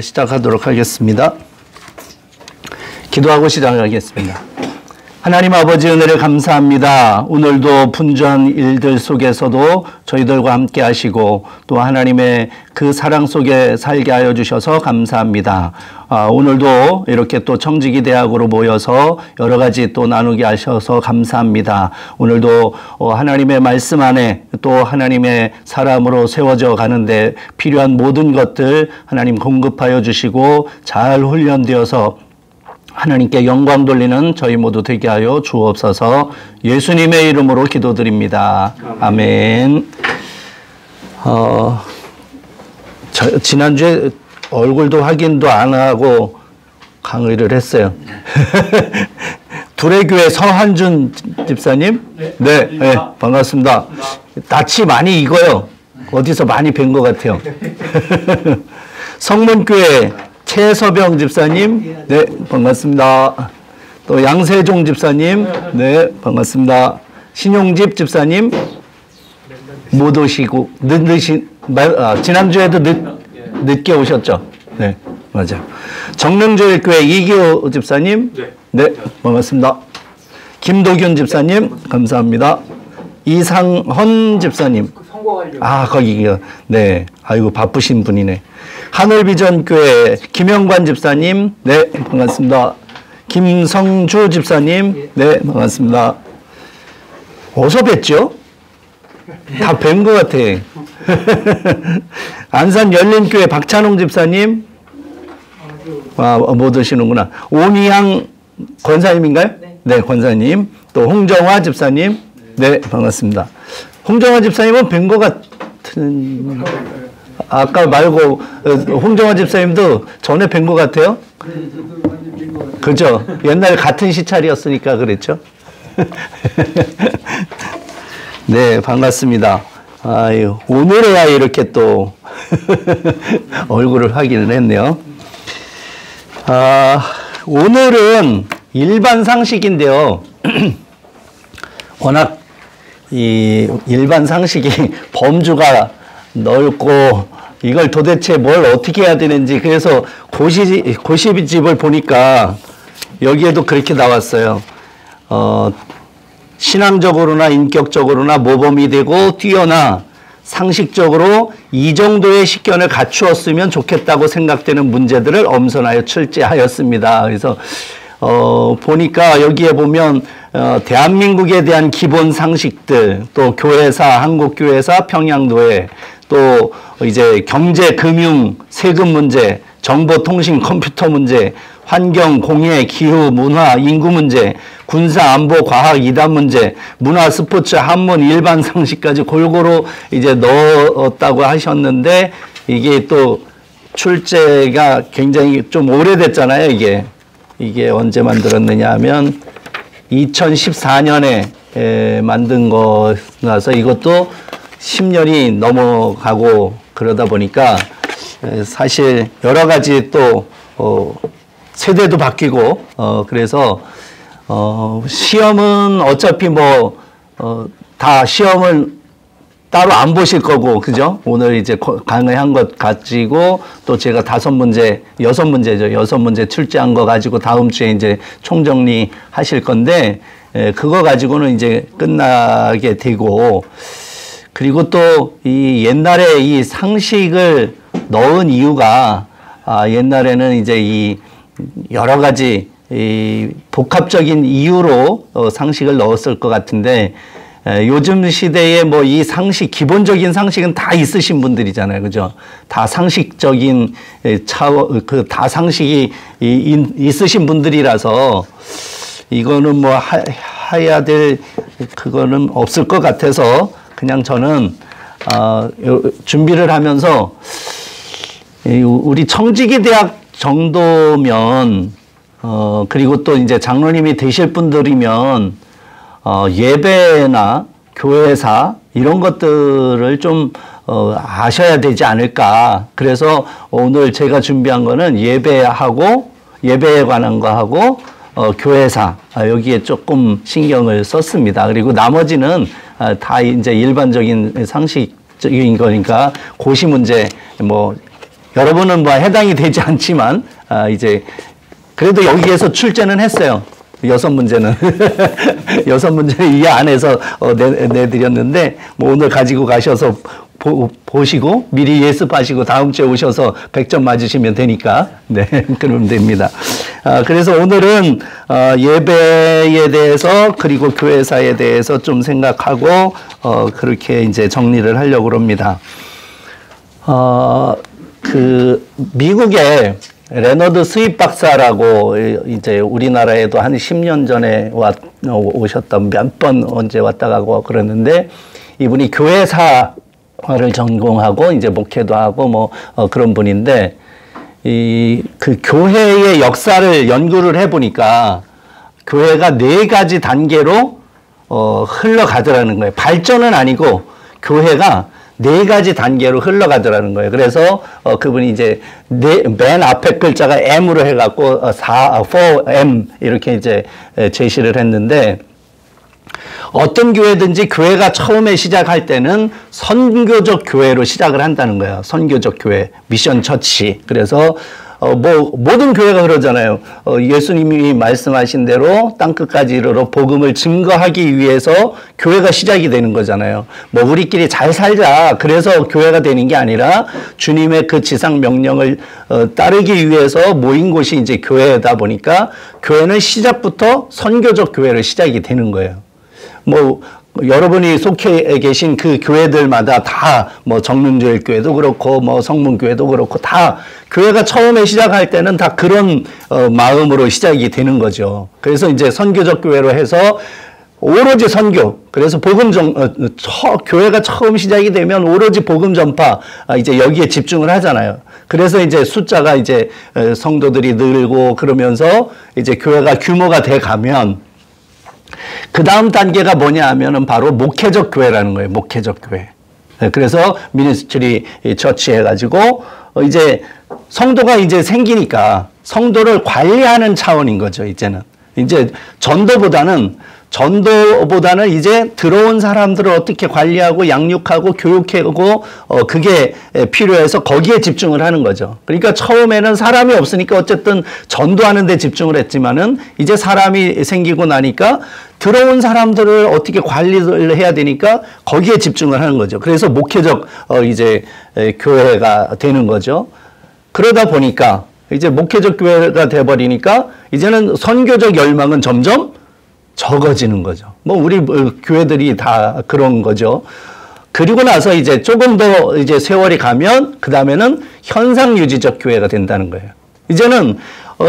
시작하도록 하겠습니다. 기도하고 시작하겠습니다. 하나님 아버지 은혜를 감사합니다. 오늘도 분주한 일들 속에서도 저희들과 함께 하시고 또 하나님의 그 사랑 속에 살게 하여 주셔서 감사합니다. 오늘도 이렇게 또 청지기 대학으로 모여서 여러 가지 또 나누게 하셔서 감사합니다. 오늘도 하나님의 말씀 안에 또 하나님의 사람으로 세워져 가는데 필요한 모든 것들 하나님 공급하여 주시고 잘 훈련되어서 하나님께 영광 돌리는 저희 모두 되게 하여 주옵소서. 예수님의 이름으로 기도드립니다. 아멘. 지난주에 얼굴도 확인도 안 하고 강의를 했어요. 두레교회 서한준 집사님? 네, 반갑습니다. 낯이 많이 익어요. 어디서 많이 뵌 것 같아요. 성문교회 최서병 집사님, 네, 반갑습니다. 또 양세종 집사님, 네, 반갑습니다. 신용집 집사님, 못 오시고, 지난주에도 늦게 오셨죠? 네, 맞아요. 정릉조일교회 이기호 집사님, 네, 반갑습니다. 김도균 집사님, 감사합니다. 이상헌 집사님, 거기요. 네, 아이고, 바쁘신 분이네. 하늘비전교회 김영관 집사님, 네, 반갑습니다. 김성주 집사님, 네, 반갑습니다. 어서 뵀죠? 다 뵌 것 같아. 안산 열린교회 박찬홍 집사님, 못 오시는구나. 오미향 권사님인가요? 네, 권사님. 또 홍정화 집사님, 네, 반갑습니다. 홍정화 집사님은 뵌 것 같은, 아까 말고 홍정화 집사님도 전에 뵌 것 같아요. 그죠? 옛날 같은 시찰이었으니까 그랬죠. 네, 반갑습니다. 아유, 오늘에야 이렇게 또 얼굴을 확인을 했네요. 오늘은 일반 상식인데요. 워낙 이 일반 상식이 범주가 넓고 이걸 도대체 뭘 어떻게 해야 되는지, 그래서 고시집을 보니까 여기에도 그렇게 나왔어요. 신앙적으로나 인격적으로나 모범이 되고 뛰어나 상식적으로 이 정도의 식견을 갖추었으면 좋겠다고 생각되는 문제들을 엄선하여 출제하였습니다. 그래서 보니까 여기에 보면 대한민국에 대한 기본 상식들, 또 교회사, 한국교회사, 평양도회, 또 이제 경제, 금융, 세금 문제, 정보통신, 컴퓨터 문제, 환경, 공해, 기후, 문화, 인구 문제, 군사, 안보, 과학, 이단 문제, 문화, 스포츠, 한문, 일반 상식까지 골고루 이제 넣었다고 하셨는데, 이게 또 출제가 굉장히 좀 오래됐잖아요, 이게 언제 만들었느냐 하면 2014년에 만든 거라서 이것도 10년이 넘어가고 그러다 보니까 사실 여러 가지 또 세대도 바뀌고 그래서 시험은 어차피 다 시험을 따로 안 보실 거고, 그죠? 오늘 이제 강의한 것 가지고 또 제가 5문제, 6문제죠. 6문제 출제한 거 가지고 다음 주에 이제 총정리 하실 건데, 그거 가지고는 이제 끝나게 되고, 그리고 또 이 옛날에 이 상식을 넣은 이유가, 옛날에는 이제 이 여러 가지 이 복합적인 이유로 상식을 넣었을 것 같은데, 요즘 시대에 이 상식, 기본적인 상식은 다 있으신 분들이잖아요. 그죠? 다 상식적인 다 상식이 있으신 분들이라서 이거는 해야 될 그거는 없을 것 같아서 그냥 저는, 준비를 하면서 우리 청지기 대학 정도면, 그리고 또 이제 장로님이 되실 분들이면 예배나 교회사 이런 것들을 좀 아셔야 되지 않을까. 그래서 오늘 제가 준비한 거는 예배에 관한 거 하고 교회사 여기에 조금 신경을 썼습니다. 그리고 나머지는 다 이제 일반적인 상식적인 거니까 고시 문제 여러분은 뭐 해당이 되지 않지만, 이제, 그래도 여기에서 출제는 했어요. 6문제는. 6문제는 이 안에서 내드렸는데, 뭐 오늘 가지고 가셔서 보시고, 미리 예습하시고, 다음 주에 오셔서 100점 맞으시면 되니까, 네, 그러면 됩니다. 그래서 오늘은, 예배에 대해서, 그리고 교회사에 대해서 좀 생각하고, 그렇게 이제 정리를 하려고 합니다. 미국에 레너드 스윗 박사라고 이제 우리나라에도 한 10년 전에 오셨던 몇 번 언제 왔다 가고 그랬는데 이분이 교회사를 전공하고 이제 목회도 하고 뭐 그런 분인데 그 교회의 역사를 연구를 해보니까 교회가 4가지 단계로 흘러가더라는 거예요. 발전은 아니고 교회가 4가지 단계로 흘러가더라는 거예요. 그래서 그분이 이제 맨 앞에 글자가 M으로 해갖고 4M 이렇게 이제 제시를 했는데 어떤 교회든지 교회가 처음에 시작할 때는 선교적 교회로 시작을 한다는 거예요. 선교적 교회, 미션 처치. 그래서 모든 교회가 그러잖아요. 예수님이 말씀하신 대로 땅끝까지 이르러 복음을 증거하기 위해서 교회가 시작이 되는 거잖아요. 뭐 우리끼리 잘 살자. 그래서 교회가 되는 게 아니라 주님의 그 지상 명령을 따르기 위해서 모인 곳이 이제 교회다 보니까 교회는 시작부터 선교적 교회로 시작이 되는 거예요. 뭐 여러분이 속해 계신 그 교회들마다 다 뭐 정릉주일 교회도 그렇고 뭐 성문교회도 그렇고 다 교회가 처음에 시작할 때는 다 그런 마음으로 시작이 되는 거죠. 그래서 이제 선교적 교회로 해서 오로지 선교. 그래서 교회가 처음 시작이 되면 오로지 복음 전파 이제 여기에 집중을 하잖아요. 그래서 이제 숫자가 이제 성도들이 늘고 그러면서 이제 교회가 규모가 돼 가면 그 다음 단계가 뭐냐 하면은 바로 목회적 교회라는 거예요. 목회적 교회. 그래서 미니스트리 처치 해가지고 이제 성도가 이제 생기니까 성도를 관리하는 차원인 거죠. 이제는. 이제 전도보다는 이제 들어온 사람들을 어떻게 관리하고 양육하고 교육하고 그게 필요해서 거기에 집중을 하는 거죠. 그러니까 처음에는 사람이 없으니까 어쨌든 전도하는 데 집중을 했지만은 이제 사람이 생기고 나니까 들어온 사람들을 어떻게 관리를 해야 되니까 거기에 집중을 하는 거죠. 그래서 목회적 이제 교회가 되는 거죠. 그러다 보니까 이제 목회적 교회가 돼버리니까 이제는 선교적 열망은 점점 적어지는 거죠. 뭐 우리 교회들이 다 그런 거죠. 그리고 나서 이제 조금 더 이제 세월이 가면 그 다음에는 현상 유지적 교회가 된다는 거예요. 이제는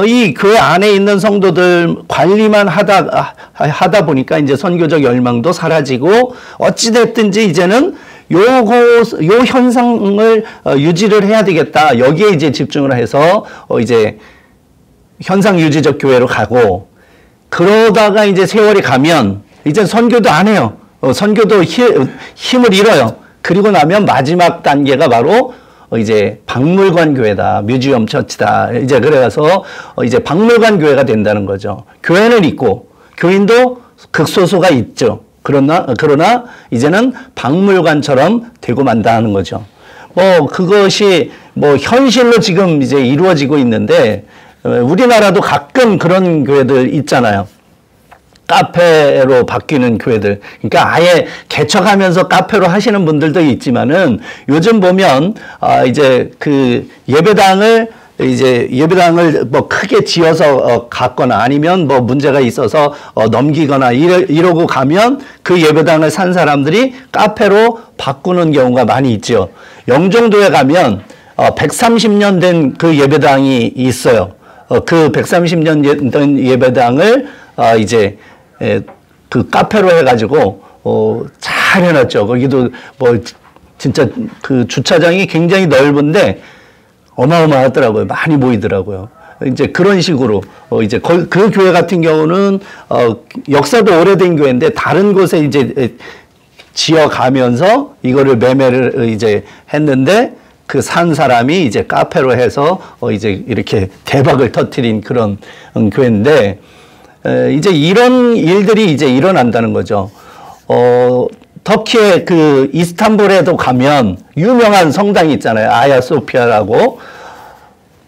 이 교회 안에 있는 성도들 관리만 하다 보니까 이제 선교적 열망도 사라지고 어찌됐든지 이제는 요 현상을 유지를 해야 되겠다. 여기에 이제 집중을 해서 이제 현상 유지적 교회로 가고 그러다가 이제 세월이 가면 이제 선교도 안 해요. 선교도 힘을 잃어요. 그리고 나면 마지막 단계가 바로 이제 박물관 교회다. 뮤지엄 처치다. 이제 그래서 이제 박물관 교회가 된다는 거죠. 교회는 있고 교인도 극소수가 있죠. 그러나 이제는 박물관처럼 되고 만다는 거죠. 그것이 현실로 지금 이제 이루어지고 있는데 우리나라도 가끔 그런 교회들 있잖아요. 카페로 바뀌는 교회들. 그러니까 아예 개척하면서 카페로 하시는 분들도 있지만은 요즘 보면 이제 그 예배당을 크게 지어서 갖거나 아니면 문제가 있어서 넘기거나 이러고 가면 그 예배당을 산 사람들이 카페로 바꾸는 경우가 많이 있죠. 영종도에 가면 130년 된 그 예배당이 있어요. 그 130년 된 예배당을 이제 그 카페로 해가지고 잘 해놨죠. 거기도 진짜 그 주차장이 굉장히 넓은데 어마어마하더라고요. 많이 모이더라고요. 이제 그런 식으로 이제 그 교회 같은 경우는 역사도 오래된 교회인데 다른 곳에 이제 지어가면서 이거를 매매를 이제 했는데 그 산 사람이 이제 카페로 해서 이제 이렇게 대박을 터뜨린 그런 교회인데 이제 이런 일들이 이제 일어난다는 거죠. 터키의 그 이스탄불에도 가면 유명한 성당이 있잖아요. 아야소피아라고.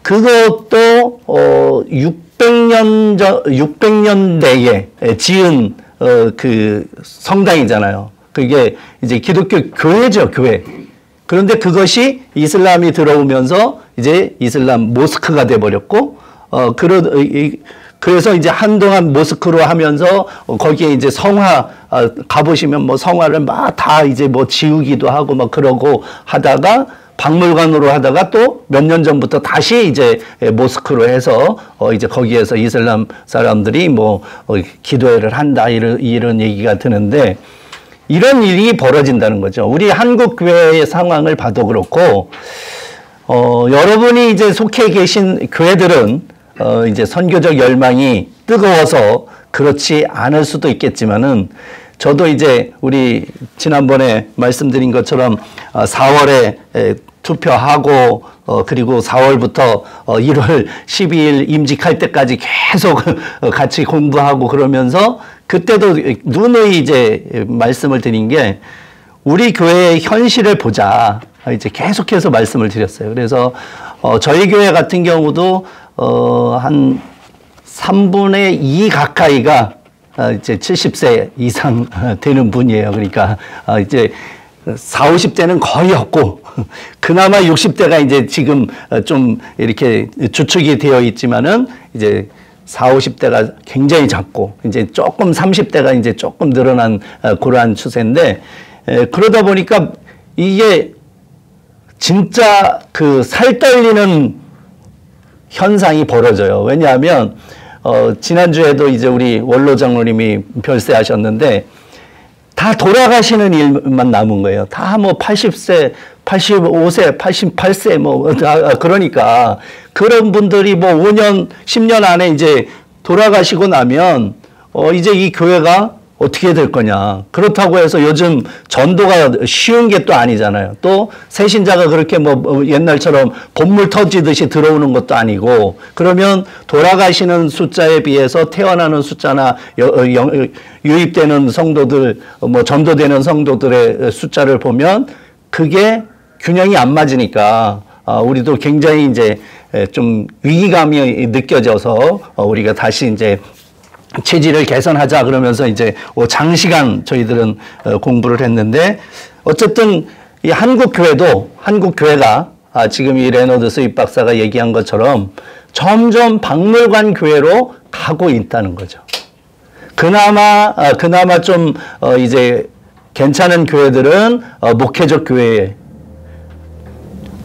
그것도 600년대에 지은 그 성당이잖아요. 그게 이제 기독교 교회죠, 교회. 그런데 그것이 이슬람이 들어오면서 이제 이슬람 모스크가 돼버렸고, 그래서 이제 한동안 모스크로 하면서 거기에 이제 성화, 가보시면 뭐 성화를 막 다 이제 뭐 지우기도 하고 막 그러고 하다가 박물관으로 하다가 또 몇 년 전부터 다시 이제 모스크로 해서 이제 거기에서 이슬람 사람들이 뭐 기도회를 한다 이런 얘기가 드는데 이런 일이 벌어진다는 거죠. 우리 한국 교회의 상황을 봐도 그렇고 여러분이 이제 속해 계신 교회들은 이제 선교적 열망이 뜨거워서 그렇지 않을 수도 있겠지만은 저도 이제 우리 지난번에 말씀드린 것처럼 4월에 투표하고 그리고 4월부터 1월 12일 임직할 때까지 계속 같이 공부하고 그러면서 그때도 누누이 이제 말씀을 드린 게 우리 교회의 현실을 보자. 이제 계속해서 말씀을 드렸어요. 그래서 저희 교회 같은 경우도 한 3분의 2 가까이가 이제 70세 이상 되는 분이에요. 그러니까 이제 40, 50대는 거의 없고 그나마 60대가 이제 지금 좀 이렇게 주축이 되어 있지만은 이제 40, 50대가 굉장히 작고 이제 조금 30대가 이제 조금 늘어난 그러한 추세인데 그러다 보니까 이게 진짜 그 살 떨리는 현상이 벌어져요. 왜냐하면 지난주에도 이제 우리 원로 장로님이 별세하셨는데 다 돌아가시는 일만 남은 거예요. 다 뭐 80세, 85세, 88세 뭐 그러니까 그런 분들이 뭐 5년, 10년 안에 이제 돌아가시고 나면 이제 이 교회가 어떻게 될 거냐. 그렇다고 해서 요즘 전도가 쉬운 게 또 아니잖아요. 또 새신자가 그렇게 뭐 옛날처럼 본물 터지듯이 들어오는 것도 아니고 그러면 돌아가시는 숫자에 비해서 태어나는 숫자나 유입되는 성도들, 뭐 전도되는 성도들의 숫자를 보면 그게 균형이 안 맞으니까 우리도 굉장히 이제 좀 위기감이 느껴져서 우리가 다시 이제 체질을 개선하자 그러면서 이제 장시간 저희들은 공부를 했는데 어쨌든 이 한국 교회가 지금 이 레너드 스윗 박사가 얘기한 것처럼 점점 박물관 교회로 가고 있다는 거죠. 그나마 좀 이제 괜찮은 교회들은 목회적 교회,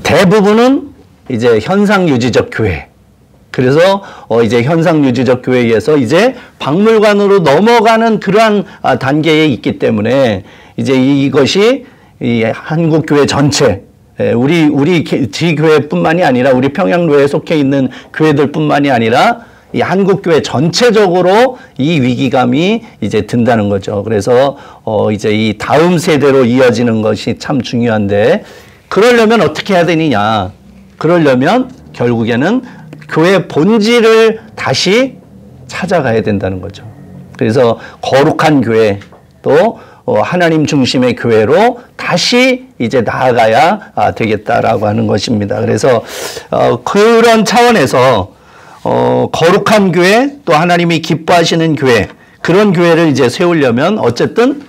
대부분은 이제 현상 유지적 교회. 그래서 이제 현상 유지적 교회에서 이제 박물관으로 넘어가는 그러한 단계에 있기 때문에 이제 이것이 이 한국 교회 전체 우리 지교회뿐만이 아니라 우리 평양로에 속해 있는 교회들뿐만이 아니라 이 한국 교회 전체적으로 이 위기감이 이제 든다는 거죠. 그래서 이제 이 다음 세대로 이어지는 것이 참 중요한데 그러려면 어떻게 해야 되느냐? 그러려면 결국에는 교회 본질을 다시 찾아가야 된다는 거죠. 그래서 거룩한 교회 또 하나님 중심의 교회로 다시 이제 나아가야 되겠다라고 하는 것입니다. 그래서 그런 차원에서 거룩한 교회 또 하나님이 기뻐하시는 교회 그런 교회를 이제 세우려면 어쨌든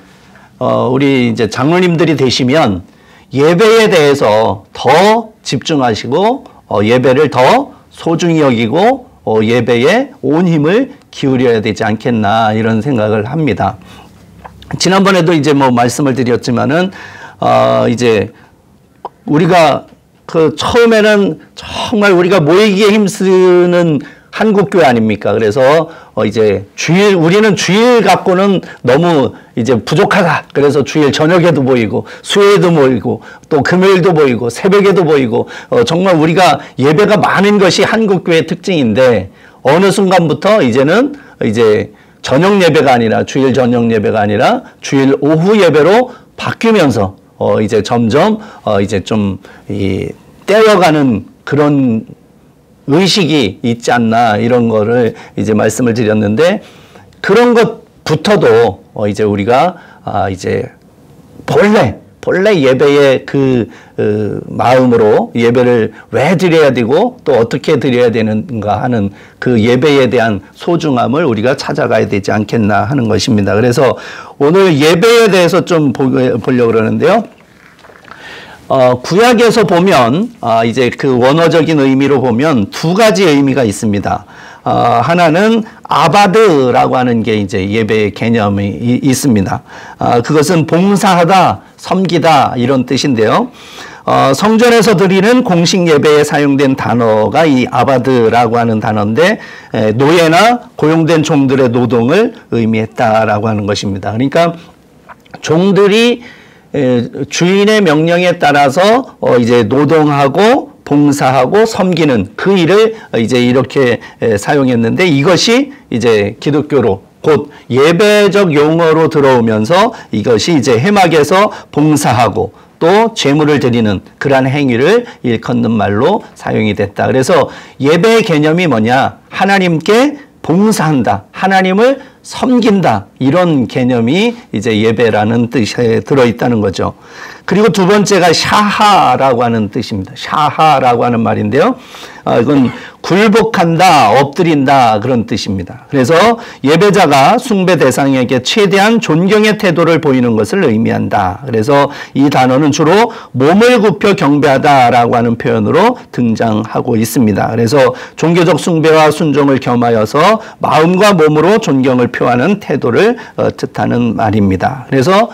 우리 이제 장로님들이 되시면 예배에 대해서 더 집중하시고 예배를 더 소중히 여기고 예배에 온 힘을 기울여야 되지 않겠나 이런 생각을 합니다. 지난번에도 이제 뭐 말씀을 드렸지만은 이제 우리가 그 처음에는 정말 우리가 모이기에 힘쓰는 한국교회 아닙니까? 그래서 이제 우리는 주일 갖고는 너무 이제 부족하다. 그래서 주일 저녁에도 모이고 수요일도 모이고 또 금요일도 모이고 새벽에도 모이고 정말 우리가 예배가 많은 것이 한국교회의 특징인데 어느 순간부터 이제는 이제 저녁 예배가 아니라 주일 저녁 예배가 아니라 주일 오후 예배로 바뀌면서 이제 점점 이제 좀 떼어가는 그런 의식이 있지 않나 이런 거를 이제 말씀을 드렸는데 그런 것부터도 이제 우리가 이제 본래 본래 예배의 그 마음으로 예배를 왜 드려야 되고 또 어떻게 드려야 되는가 하는 그 예배에 대한 소중함을 우리가 찾아가야 되지 않겠나 하는 것입니다. 그래서 오늘 예배에 대해서 좀 보려고 그러는데요. 구약에서 보면 이제 그 원어적인 의미로 보면 두 가지 의미가 있습니다. 하나는 아바드라고 하는 게 이제 예배의 개념이 있습니다. 그것은 봉사하다, 섬기다 이런 뜻인데요. 성전에서 드리는 공식 예배에 사용된 단어가 이 아바드라고 하는 단어인데 노예나 고용된 종들의 노동을 의미했다라고 하는 것입니다. 그러니까 종들이 주인의 명령에 따라서 이제 노동하고 봉사하고 섬기는 그 일을 이제 이렇게 사용했는데 이것이 이제 기독교로 곧 예배적 용어로 들어오면서 이것이 이제 회막에서 봉사하고 또 제물을 드리는 그러한 행위를 일컫는 말로 사용이 됐다. 그래서 예배의 개념이 뭐냐? 하나님께 봉사한다. 하나님을 섬긴다. 이런 개념이 이제 예배라는 뜻에 들어있다는 거죠. 그리고 두 번째가 샤하라고 하는 뜻입니다. 샤하라고 하는 말인데요. 이건 굴복한다, 엎드린다 그런 뜻입니다. 그래서 예배자가 숭배 대상에게 최대한 존경의 태도를 보이는 것을 의미한다. 그래서 이 단어는 주로 몸을 굽혀 경배하다라고 하는 표현으로 등장하고 있습니다. 그래서 종교적 숭배와 순종을 겸하여서 마음과 몸으로 존경을 표하는 태도를 뜻하는 말입니다. 그래서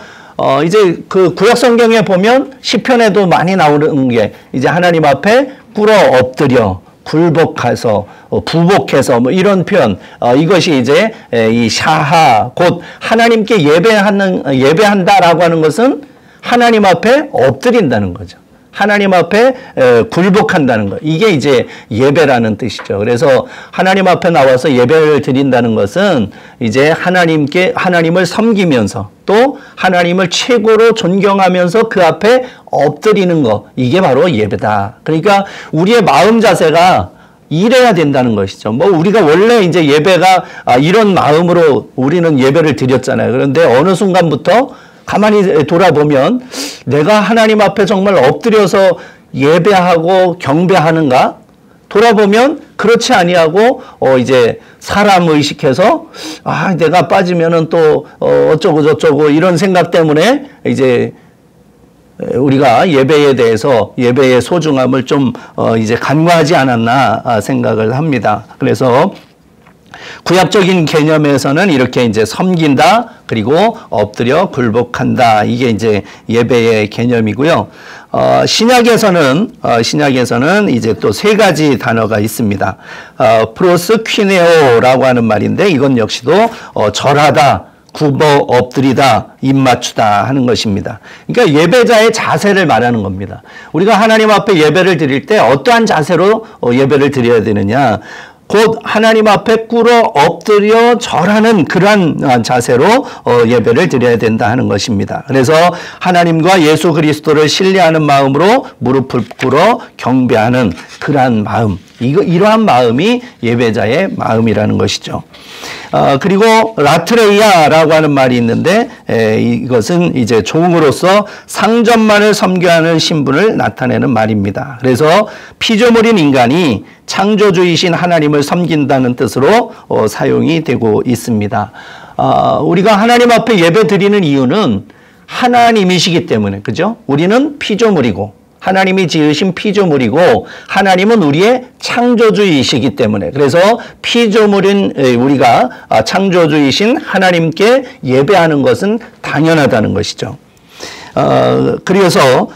이제 그 구약 성경에 보면 시편에도 많이 나오는 게 이제 하나님 앞에 꿇어 엎드려 굴복해서 부복해서 뭐 이런 표현 이것이 이제 이 샤하 곧 하나님께 예배한다라고 하는 것은 하나님 앞에 엎드린다는 거죠. 하나님 앞에 굴복한다는 것. 이게 이제 예배라는 뜻이죠. 그래서 하나님 앞에 나와서 예배를 드린다는 것은 이제 하나님을 섬기면서 또 하나님을 최고로 존경하면서 그 앞에 엎드리는 것. 이게 바로 예배다. 그러니까 우리의 마음 자세가 이래야 된다는 것이죠. 뭐 우리가 원래 이제 예배가 이런 마음으로 우리는 예배를 드렸잖아요. 그런데 어느 순간부터 가만히 돌아보면 내가 하나님 앞에 정말 엎드려서 예배하고 경배하는가? 돌아보면 그렇지 아니하고 이제 사람 의식해서 내가 빠지면은 또 어쩌고 저쩌고 이런 생각 때문에 이제 우리가 예배에 대해서 예배의 소중함을 좀 이제 간과하지 않았나 생각을 합니다. 그래서 구약적인 개념에서는 이렇게 이제 섬긴다, 그리고 엎드려 굴복한다. 이게 이제 예배의 개념이고요. 신약에서는 이제 또 세 가지 단어가 있습니다. 프로스퀴네오라고 하는 말인데 이건 역시도 절하다, 굽어 엎드리다, 입 맞추다 하는 것입니다. 그러니까 예배자의 자세를 말하는 겁니다. 우리가 하나님 앞에 예배를 드릴 때 어떠한 자세로 예배를 드려야 되느냐? 곧 하나님 앞에 꿇어 엎드려 절하는 그러한 자세로 예배를 드려야 된다 하는 것입니다. 그래서 하나님과 예수 그리스도를 신뢰하는 마음으로 무릎을 꿇어 경배하는 그러한 마음, 이러한 마음이 예배자의 마음이라는 것이죠. 그리고 라트레이아라고 하는 말이 있는데 이것은 이제 종으로서 상전만을 섬겨하는 신분을 나타내는 말입니다. 그래서 피조물인 인간이 창조주이신 하나님을 섬긴다는 뜻으로 사용이 되고 있습니다. 우리가 하나님 앞에 예배 드리는 이유는 하나님이시기 때문에, 그죠? 우리는 피조물이고 하나님이 지으신 피조물이고 하나님은 우리의 창조주이시기 때문에, 그래서 피조물인 우리가 창조주이신 하나님께 예배하는 것은 당연하다는 것이죠. 그래서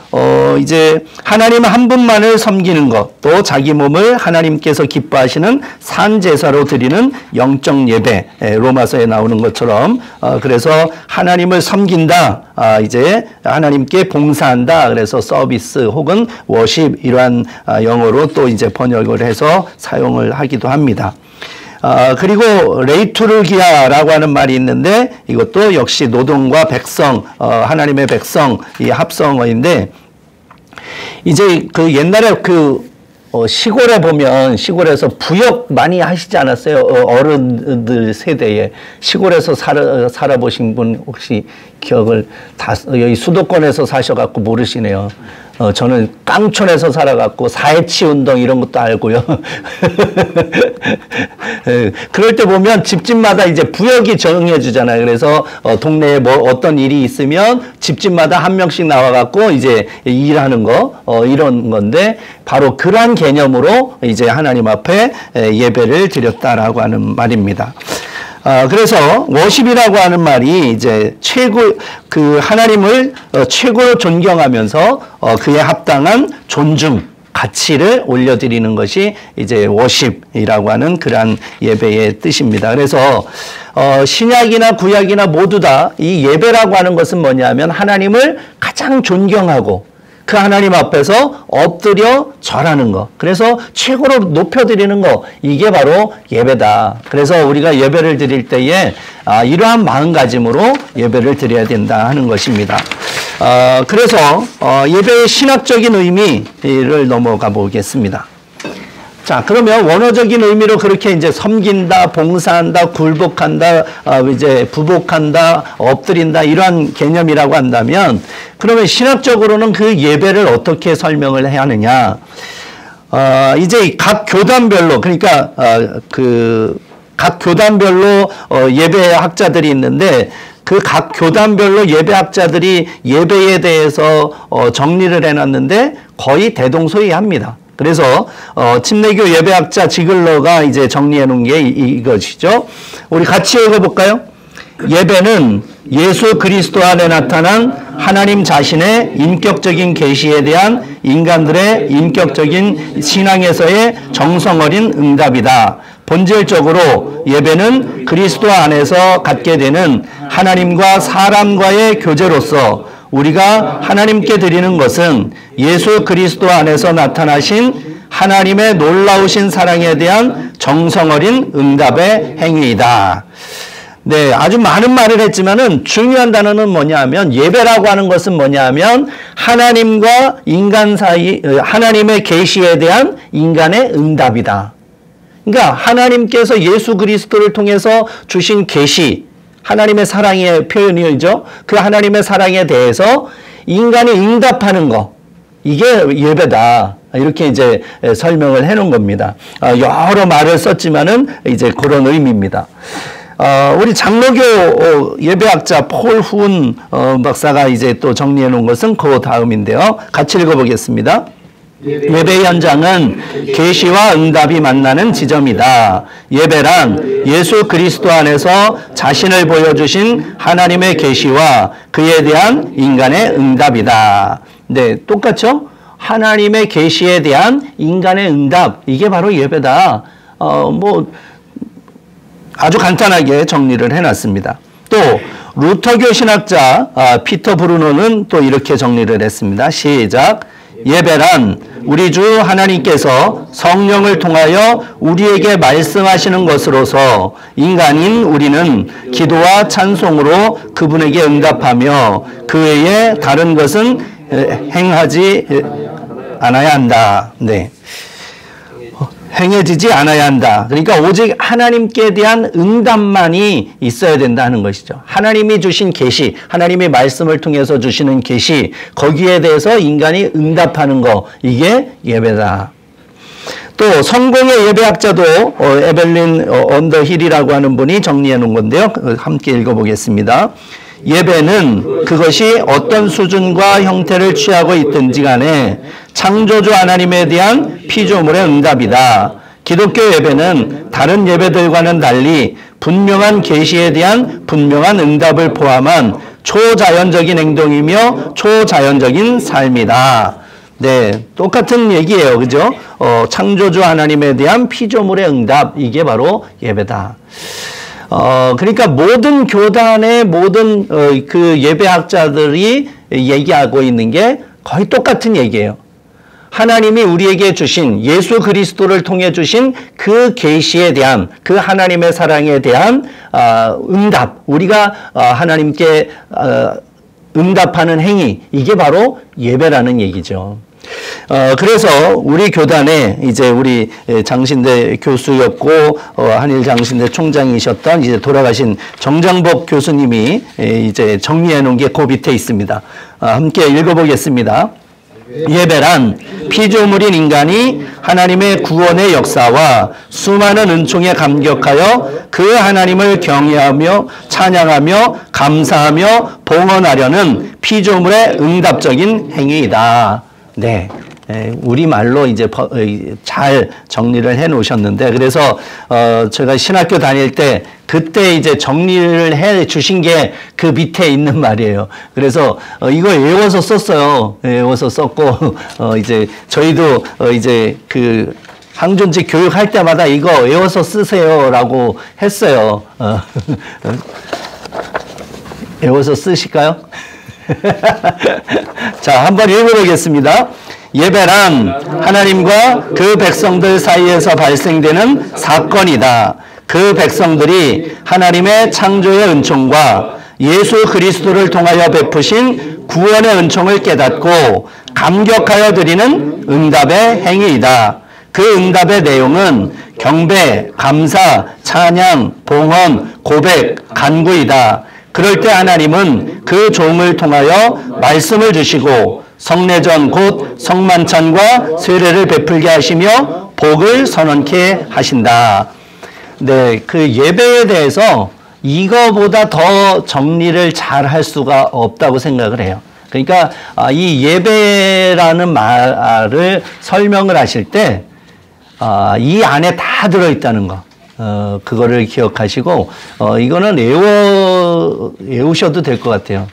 이제 하나님 한 분만을 섬기는 것, 또 자기 몸을 하나님께서 기뻐하시는 산제사로 드리는 영적 예배, 로마서에 나오는 것처럼 그래서 하나님을 섬긴다, 이제 하나님께 봉사한다, 그래서 서비스 혹은 워십 이러한 영어로 또 이제 번역을 해서 사용을 하기도 합니다. 그리고 레이투르기아라고 하는 말이 있는데 이것도 역시 노동과 백성, 하나님의 백성 이 합성어인데 이제 그 옛날에 그 시골에 보면 시골에서 부역 많이 하시지 않았어요? 어른들 세대에 시골에서 살아보신 분 혹시 기억을 여기 수도권에서 사셔갖고 모르시네요. 저는 깡촌에서 살아갖고 사회치 운동 이런 것도 알고요. 그럴 때 보면 집집마다 이제 부역이 정해주잖아요. 그래서 동네에 뭐 어떤 일이 있으면 집집마다 한 명씩 나와갖고 이제 일하는 거 이런 건데 바로 그러한 개념으로 이제 하나님 앞에 예배를 드렸다라고 하는 말입니다. 그래서 워십이라고 하는 말이 이제 그 하나님을 최고로 존경하면서 그에 합당한 존중, 가치를 올려드리는 것이 이제 워십이라고 하는 그러한 예배의 뜻입니다. 그래서 신약이나 구약이나 모두 다 이 예배라고 하는 것은 뭐냐면 하나님을 가장 존경하고 그 하나님 앞에서 엎드려 절하는 것. 그래서 최고로 높여드리는 것. 이게 바로 예배다. 그래서 우리가 예배를 드릴 때에 이러한 마음가짐으로 예배를 드려야 된다 하는 것입니다. 그래서 예배의 신학적인 의미를 넘어가 보겠습니다. 자, 그러면 원어적인 의미로 그렇게 이제 섬긴다, 봉사한다, 굴복한다, 이제 부복한다, 엎드린다, 이러한 개념이라고 한다면, 그러면 신학적으로는 그 예배를 어떻게 설명을 해야 하느냐. 이제 각 교단별로, 그러니까, 각 교단별로 예배학자들이 있는데, 그 각 교단별로 예배학자들이 예배에 대해서 정리를 해놨는데, 거의 대동소이합니다. 그래서 침례교 예배학자 지글러가 이제 정리해 놓은 게 이것이죠. 우리 같이 읽어볼까요? 예배는 예수 그리스도 안에 나타난 하나님 자신의 인격적인 계시에 대한 인간들의 인격적인 신앙에서의 정성 어린 응답이다. 본질적으로 예배는 그리스도 안에서 갖게 되는 하나님과 사람과의 교제로서 우리가 하나님께 드리는 것은 예수 그리스도 안에서 나타나신 하나님의 놀라우신 사랑에 대한 정성 어린 응답의 행위이다. 네, 아주 많은 말을 했지만은 중요한 단어는 뭐냐면 예배라고 하는 것은 뭐냐면 하나님과 인간 사이 하나님의 계시에 대한 인간의 응답이다. 그러니까 하나님께서 예수 그리스도를 통해서 주신 계시, 하나님의 사랑의 표현이죠. 그 하나님의 사랑에 대해서 인간이 응답하는 거. 이게 예배다. 이렇게 이제 설명을 해 놓은 겁니다. 여러 말을 썼지만은 이제 그런 의미입니다. 우리 장로교 예배학자 폴 후은 박사가 이제 또 정리해 놓은 것은 그 다음인데요. 같이 읽어보겠습니다. 예배 현장은 계시와 응답이 만나는 지점이다. 예배란 예수 그리스도 안에서 자신을 보여주신 하나님의 계시와 그에 대한 인간의 응답이다. 네, 똑같죠? 하나님의 계시에 대한 인간의 응답, 이게 바로 예배다. 아주 간단하게 정리를 해놨습니다. 또 루터교 신학자 피터 브루노는 또 이렇게 정리를 했습니다. 시작. 예배란 우리 주 하나님께서 성령을 통하여 우리에게 말씀하시는 것으로서 인간인 우리는 기도와 찬송으로 그분에게 응답하며 그 외에 다른 것은 행하지 않아야 한다. 네. 행해지지 않아야 한다. 그러니까 오직 하나님께 대한 응답만이 있어야 된다는 것이죠. 하나님이 주신 계시, 하나님의 말씀을 통해서 주시는 계시, 거기에 대해서 인간이 응답하는 거, 이게 예배다. 또 성공의 예배학자도 에벨린 언더힐이라고 하는 분이 정리해 놓은 건데요. 함께 읽어보겠습니다. 예배는 그것이 어떤 수준과 형태를 취하고 있든지 간에 창조주 하나님에 대한 피조물의 응답이다. 기독교 예배는 다른 예배들과는 달리 분명한 계시에 대한 분명한 응답을 포함한 초자연적인 행동이며 초자연적인 삶이다. 네, 똑같은 얘기예요. 그죠? 창조주 하나님에 대한 피조물의 응답, 이게 바로 예배다. 그러니까 모든 교단의 모든 그 예배학자들이 얘기하고 있는 게 거의 똑같은 얘기예요. 하나님이 우리에게 주신 예수 그리스도를 통해 주신 그 계시에 대한 그 하나님의 사랑에 대한 응답, 우리가 하나님께 응답하는 행위, 이게 바로 예배라는 얘기죠. 그래서 우리 교단에 이제 우리 장신대 교수였고, 한일 장신대 총장이셨던 이제 돌아가신 정장복 교수님이 이제 정리해 놓은 게 그 밑에 있습니다. 함께 읽어보겠습니다. 예배란 피조물인 인간이 하나님의 구원의 역사와 수많은 은총에 감격하여 그 하나님을 경외하며 찬양하며 감사하며 봉헌하려는 피조물의 응답적인 행위이다. 네. 우리말로 이제 잘 정리를 해 놓으셨는데, 그래서 제가 신학교 다닐 때 그때 이제 정리를 해 주신 게 그 밑에 있는 말이에요. 그래서 이거 외워서 썼어요. 외워서 썼고, 이제 저희도 이제 그 항존직 교육할 때마다 이거 외워서 쓰세요라고 했어요. 외워서 쓰실까요? 자, 한번 읽어보겠습니다. 예배란 하나님과 그 백성들 사이에서 발생되는 사건이다. 그 백성들이 하나님의 창조의 은총과 예수 그리스도를 통하여 베푸신 구원의 은총을 깨닫고 감격하여 드리는 응답의 행위이다. 그 응답의 내용은 경배, 감사, 찬양, 봉헌, 고백, 간구이다. 그럴 때 하나님은 그 종을 통하여 말씀을 주시고 성례전 곧 성만찬과 세례를 베풀게 하시며 복을 선언케 하신다. 네, 그 예배에 대해서 이거보다 더 정리를 잘 할 수가 없다고 생각을 해요. 그러니까 이 예배라는 말을 설명을 하실 때 이 안에 다 들어있다는 거. 그거를 기억하시고, 이거는 외우셔도 될 것 같아요.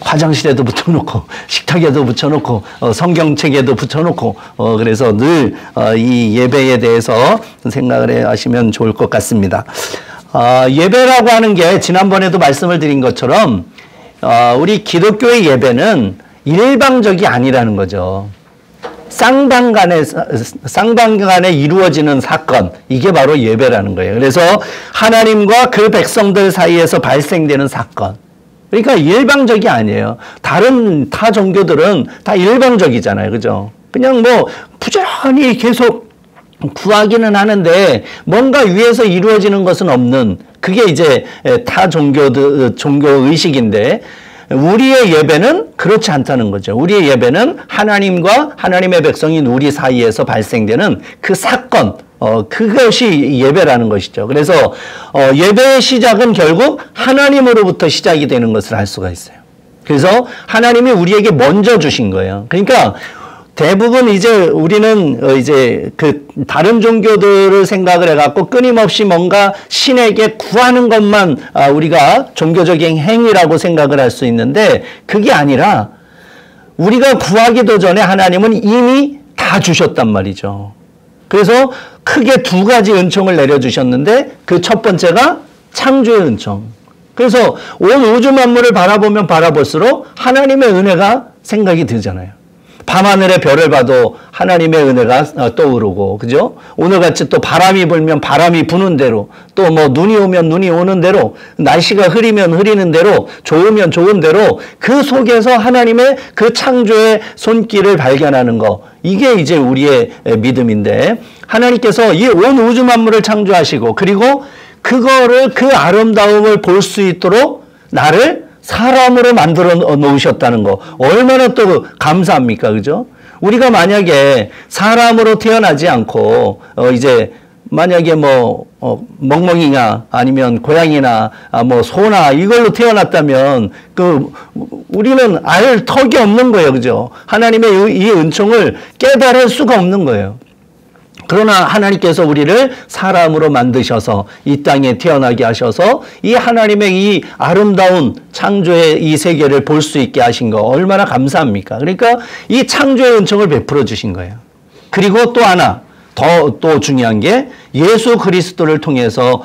화장실에도 붙여놓고, 식탁에도 붙여놓고, 성경책에도 붙여놓고, 그래서 늘 이 예배에 대해서 생각을 하시면 좋을 것 같습니다. 예배라고 하는 게 지난번에도 말씀을 드린 것처럼, 우리 기독교의 예배는 일방적이 아니라는 거죠. 쌍방간에 이루어지는 사건, 이게 바로 예배라는 거예요. 그래서 하나님과 그 백성들 사이에서 발생되는 사건. 그러니까 일방적이 아니에요. 타 종교들은 다 일방적이잖아요. 그죠? 그냥 뭐 부지런히 계속 구하기는 하는데 뭔가 위에서 이루어지는 것은 없는, 그게 이제 타 종교 의식인데, 우리의 예배는 그렇지 않다는 거죠. 우리의 예배는 하나님과 하나님의 백성인 우리 사이에서 발생되는 그 사건, 그것이 예배라는 것이죠. 그래서 예배의 시작은 결국 하나님으로부터 시작이 되는 것을 알 수가 있어요. 그래서 하나님이 우리에게 먼저 주신 거예요. 그러니까 대부분 이제 우리는 이제 그 다른 종교들을 생각을 해갖고 끊임없이 뭔가 신에게 구하는 것만 우리가 종교적인 행위라고 생각을 할 수 있는데, 그게 아니라 우리가 구하기도 전에 하나님은 이미 다 주셨단 말이죠. 그래서 크게 두 가지 은총을 내려주셨는데, 그 첫 번째가 창조의 은총. 그래서 온 우주 만물을 바라보면 바라볼수록 하나님의 은혜가 생각이 들잖아요. 밤하늘의 별을 봐도 하나님의 은혜가 떠오르고, 그죠? 오늘같이 또 바람이 불면 바람이 부는 대로, 또 뭐 눈이 오면 눈이 오는 대로, 날씨가 흐리면 흐리는 대로, 좋으면 좋은 대로, 그 속에서 하나님의 그 창조의 손길을 발견하는 거, 이게 이제 우리의 믿음인데, 하나님께서 이 온 우주 만물을 창조하시고, 그리고 그거를, 그 아름다움을 볼 수 있도록 나를 사람으로 만들어 놓으셨다는 거, 얼마나 또 감사합니까? 그죠? 우리가 만약에 사람으로 태어나지 않고, 이제, 만약에 뭐, 멍멍이나 아니면 고양이나, 뭐, 소나 이걸로 태어났다면, 우리는 알 턱이 없는 거예요. 그죠? 하나님의 이 은총을 깨달을 수가 없는 거예요. 그러나 하나님께서 우리를 사람으로 만드셔서 이 땅에 태어나게 하셔서 이 하나님의 이 아름다운 창조의 이 세계를 볼 수 있게 하신 거 얼마나 감사합니까? 그러니까 이 창조의 은총을 베풀어 주신 거예요. 그리고 또 하나 또 중요한 게 예수 그리스도를 통해서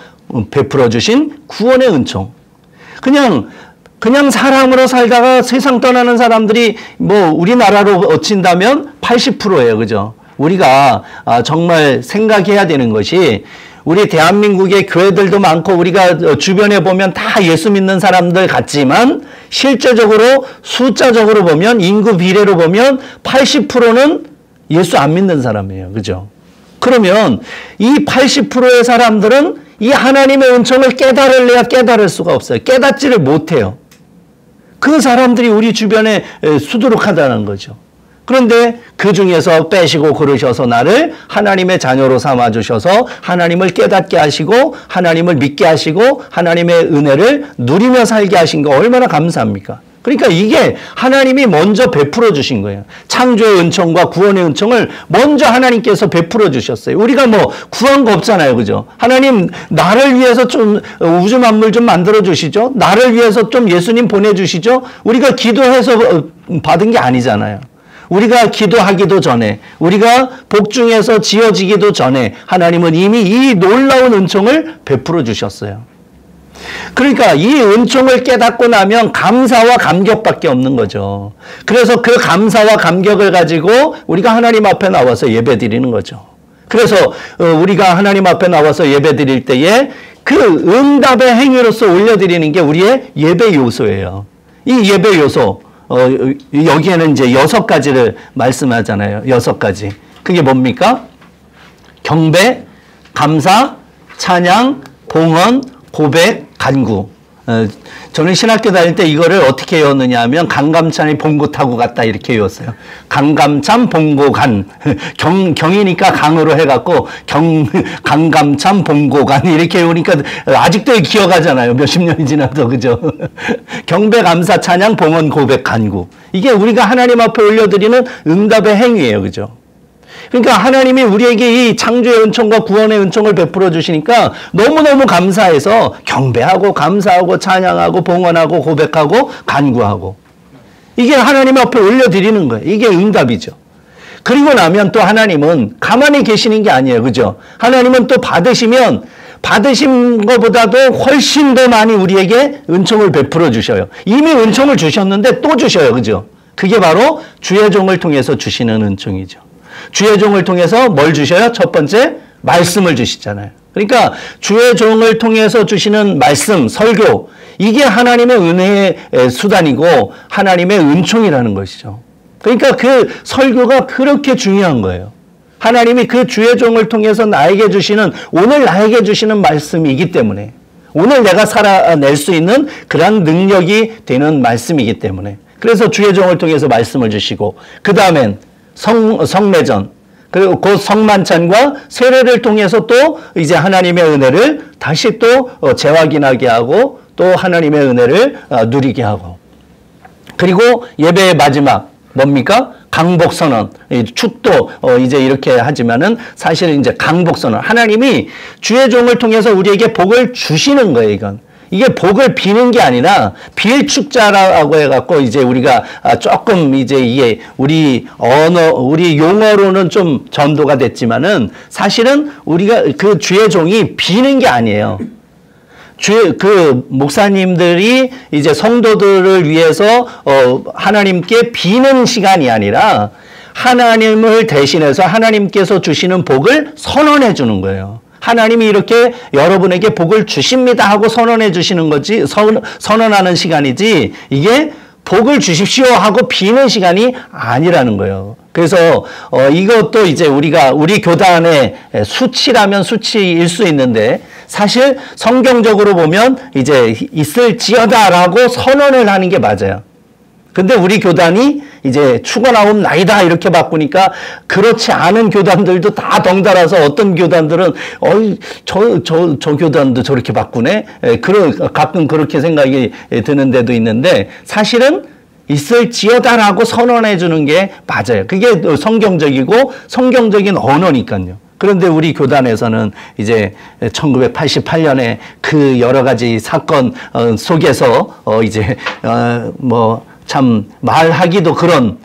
베풀어 주신 구원의 은총. 그냥 사람으로 살다가 세상 떠나는 사람들이 뭐 우리나라로 어친다면 80%예요. 그죠? 우리가 정말 생각해야 되는 것이 우리 대한민국의 교회들도 많고 우리가 주변에 보면 다 예수 믿는 사람들 같지만 실제적으로 숫자적으로 보면 인구 비례로 보면 80%는 예수 안 믿는 사람이에요. 그죠? 그러면 이 80%의 사람들은 이 하나님의 은총을 깨달을래야 깨달을 수가 없어요. 깨닫지를 못해요. 그 사람들이 우리 주변에 수두룩하다는 거죠. 그런데 그 중에서 빼시고 그러셔서 나를 하나님의 자녀로 삼아주셔서 하나님을 깨닫게 하시고 하나님을 믿게 하시고 하나님의 은혜를 누리며 살게 하신 거 얼마나 감사합니까? 그러니까 이게 하나님이 먼저 베풀어 주신 거예요. 창조의 은총과 구원의 은총을 먼저 하나님께서 베풀어 주셨어요. 우리가 뭐 구한 거 없잖아요. 그죠? 하나님 나를 위해서 좀 우주 만물 좀 만들어 주시죠. 나를 위해서 좀 예수님 보내주시죠. 우리가 기도해서 받은 게 아니잖아요. 우리가 기도하기도 전에 우리가 복중에서 지어지기도 전에 하나님은 이미 이 놀라운 은총을 베풀어 주셨어요. 그러니까 이 은총을 깨닫고 나면 감사와 감격밖에 없는 거죠. 그래서 그 감사와 감격을 가지고 우리가 하나님 앞에 나와서 예배 드리는 거죠. 그래서 우리가 하나님 앞에 나와서 예배 드릴 때에 그 응답의 행위로서 올려드리는 게 우리의 예배 요소예요. 이 예배 요소 여기에는 이제 6가지를 말씀하잖아요. 6가지. 그게 뭡니까? 경배, 감사, 찬양, 봉헌, 고백, 간구. 저는 신학교 다닐 때 이거를 어떻게 외웠느냐 하면 강감찬이 봉고 타고 갔다 이렇게 외웠어요. 강감찬 봉고 간. 경이니까 강으로 해갖고 강감찬 봉고 간 이렇게 외우니까 아직도 기억하잖아요. 몇십 년이 지나도 그죠? 경배, 감사, 찬양, 봉헌, 고백, 간구. 이게 우리가 하나님 앞에 올려드리는 응답의 행위예요. 그죠? 그러니까 하나님이 우리에게 이 창조의 은총과 구원의 은총을 베풀어 주시니까 너무너무 감사해서 경배하고 감사하고 찬양하고 봉헌하고 고백하고 간구하고 이게 하나님 앞에 올려드리는 거예요. 이게 응답이죠. 그리고 나면 또 하나님은 가만히 계시는 게 아니에요. 그죠? 하나님은 또 받으시면 받으신 것보다도 훨씬 더 많이 우리에게 은총을 베풀어 주셔요. 이미 은총을 주셨는데 또 주셔요. 그죠? 그게 바로 주의 종을 통해서 주시는 은총이죠. 주의 종을 통해서 뭘 주셔요? 첫 번째, 말씀을 주시잖아요. 그러니까 주의 종을 통해서 주시는 말씀, 설교, 이게 하나님의 은혜의 수단이고 하나님의 은총이라는 것이죠. 그러니까 그 설교가 그렇게 중요한 거예요. 하나님이 그 주의 종을 통해서 나에게 주시는, 오늘 나에게 주시는 말씀이기 때문에, 오늘 내가 살아낼 수 있는 그런 능력이 되는 말씀이기 때문에, 그래서 주의 종을 통해서 말씀을 주시고, 그 다음엔 성례전, 그리고 곧 성만찬과 세례를 통해서 또 이제 하나님의 은혜를 다시 또 재확인하게 하고 또 하나님의 은혜를 누리게 하고, 그리고 예배의 마지막 뭡니까? 강복선언. 축도 이제 이렇게 하지만은 사실은 이제 강복선언. 하나님이 주의 종을 통해서 우리에게 복을 주시는 거예요. 이게 복을 비는 게 아니라 빌축자라고 해갖고 이제 우리가 조금 이제 이게 우리 용어로는 좀 전도가 됐지만은 사실은 우리가 그 주의 종이 비는 게 아니에요. 그 목사님들이 이제 성도들을 위해서 하나님께 비는 시간이 아니라 하나님을 대신해서 하나님께서 주시는 복을 선언해 주는 거예요. 하나님이 이렇게 여러분에게 복을 주십니다 하고 선언해 주시는 거지, 선언하는 시간이지, 이게 복을 주십시오 하고 비는 시간이 아니라는 거예요. 그래서 이것도 이제 우리 교단의 수치라면 수치일 수 있는데, 사실 성경적으로 보면 이제 있을지어다라고 선언을 하는 게 맞아요. 근데 우리 교단이 이제 축원하옵 나이다 이렇게 바꾸니까 그렇지 않은 교단들도 다 덩달아서 어떤 교단들은 저 교단도 저렇게 바꾸네. 가끔 그렇게 생각이 드는 데도 있는데, 사실은 있을지어다라고 선언해 주는 게 맞아요. 그게 성경적이고 성경적인 언어니까요. 그런데 우리 교단에서는 이제 1988년에 그 여러 가지 사건 속에서 이제 참 말하기도 그런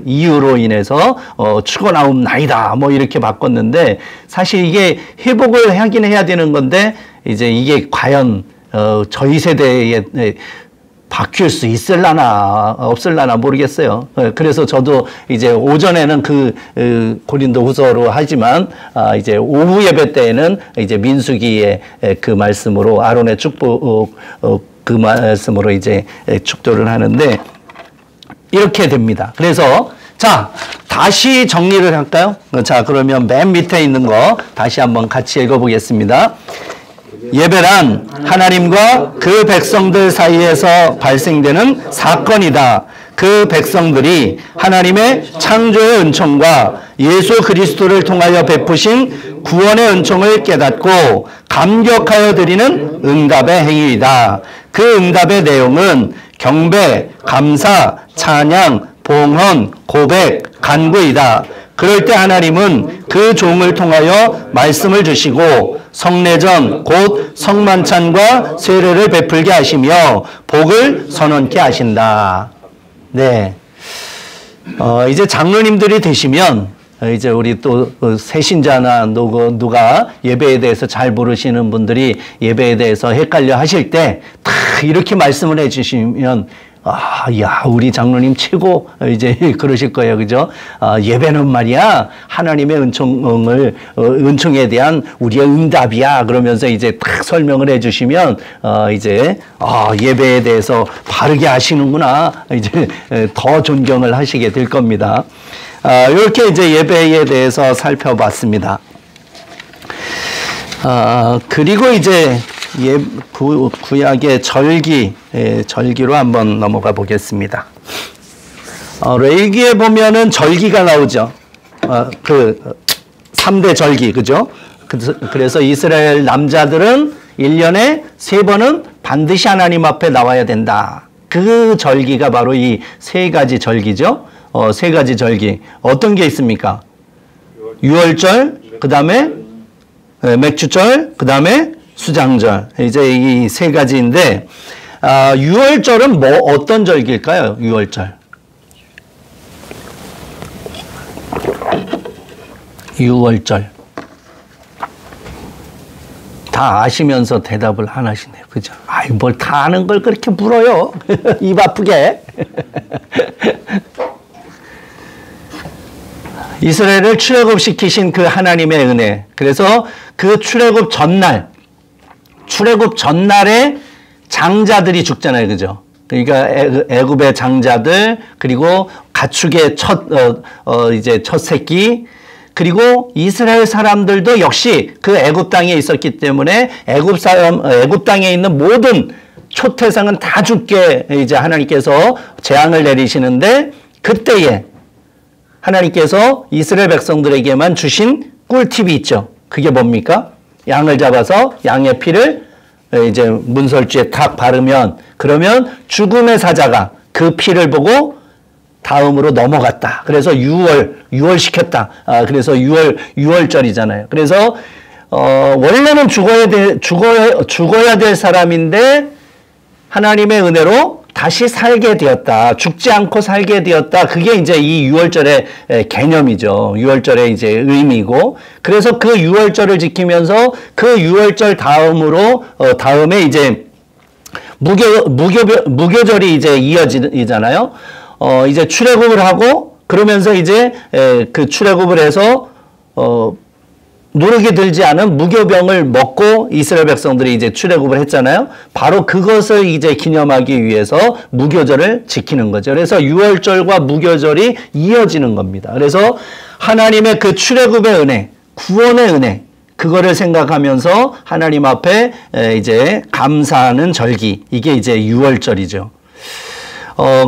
이유로 인해서 축원하옵 나이다 뭐 이렇게 바꿨는데, 사실 이게 회복을 하긴 해야 되는 건데, 이제 이게 과연 저희 세대에 바뀔 수 있을라나 없을라나 모르겠어요. 그래서 저도 이제 오전에는 고린도 후서로 하지만 이제 오후 예배 때에는 이제 민수기의 그 말씀으로 아론의 축복 그 말씀으로 이제 축도를 하는데 이렇게 됩니다. 그래서 자, 다시 정리를 할까요? 자, 그러면 맨 밑에 있는 거 다시 한번 같이 읽어보겠습니다. 예배란 하나님과 그 백성들 사이에서 발생되는 사건이다. 그 백성들이 하나님의 창조의 은총과 예수 그리스도를 통하여 베푸신 구원의 은총을 깨닫고 감격하여 드리는 응답의 행위이다. 그 응답의 내용은 경배, 감사, 찬양, 봉헌, 고백, 간구이다. 그럴 때 하나님은 그 종을 통하여 말씀을 주시고 성례전 곧 성만찬과 세례를 베풀게 하시며 복을 선언케 하신다. 네. 이제 장로님들이 되시면 이제 우리 또 새신자나 누가 예배에 대해서 잘 모르시는 분들이 예배에 대해서 헷갈려 하실 때 다 이렇게 말씀을 해 주시면 야, 우리 장로님 최고, 이제 그러실 거예요. 그죠? 예배는 말이야, 하나님의 은총에 대한 우리의 응답이야. 그러면서 이제 딱 설명을 해 주시면, 이제, 예배에 대해서 바르게 하시는구나. 이제 더 존경을 하시게 될 겁니다. 이렇게 이제 예배에 대해서 살펴봤습니다. 그리고 이제, 구약의 절기로 한번 넘어가 보겠습니다. 레위기에 보면은 절기가 나오죠. 3대 절기, 그죠? 그래서 이스라엘 남자들은 1년에 3번은 반드시 하나님 앞에 나와야 된다. 그 절기가 바로 이 3가지 절기죠. 3가지 절기. 어떤 게 있습니까? 유월절, 그 다음에 맥주절, 그 다음에 수장절. 이제 이 3가지인데, 6월절은 어떤 절기일까요? 6월절. 6월절. 다 아시면서 대답을 안 하시네요. 그죠? 뭘 다 아는 걸 그렇게 물어요. 입 아프게. 이스라엘을 출애굽시키신 그 하나님의 은혜. 그래서 그 출애굽 전날에 장자들이 죽잖아요. 그죠? 그러니까 애굽의 장자들, 그리고 가축의 첫 새끼, 그리고 이스라엘 사람들도 역시 그 애굽 땅에 있었기 때문에 애굽 땅에 있는 모든 초태상은 다 죽게 이제 하나님께서 재앙을 내리시는데, 그때에 하나님께서 이스라엘 백성들에게만 주신 꿀팁이 있죠. 그게 뭡니까? 양을 잡아서 양의 피를 이제 문설주에 탁 바르면, 그러면 죽음의 사자가 그 피를 보고 다음으로 넘어갔다. 그래서 유월 시켰다. 그래서 6월절이잖아요. 그래서 원래는 죽어야 될 사람인데 하나님의 은혜로 다시 살게 되었다. 죽지 않고 살게 되었다. 그게 이제 이 6월절의 개념이죠. 6월절의 이제 의미고. 그래서 그 6월절을 지키면서 그 6월절 다음에 이제 무교절이 이제 이어지잖아요. 이제 출애굽을 하고, 그러면서 이제 그 출애굽을 해서 누룩이 들지 않은 무교병을 먹고 이스라엘 백성들이 이제 출애굽을 했잖아요. 바로 그것을 이제 기념하기 위해서 무교절을 지키는 거죠. 그래서 6월절과 무교절이 이어지는 겁니다. 그래서 하나님의 그 출애굽의 은혜, 구원의 은혜, 그거를 생각하면서 하나님 앞에 이제 감사하는 절기, 이게 이제 6월절이죠.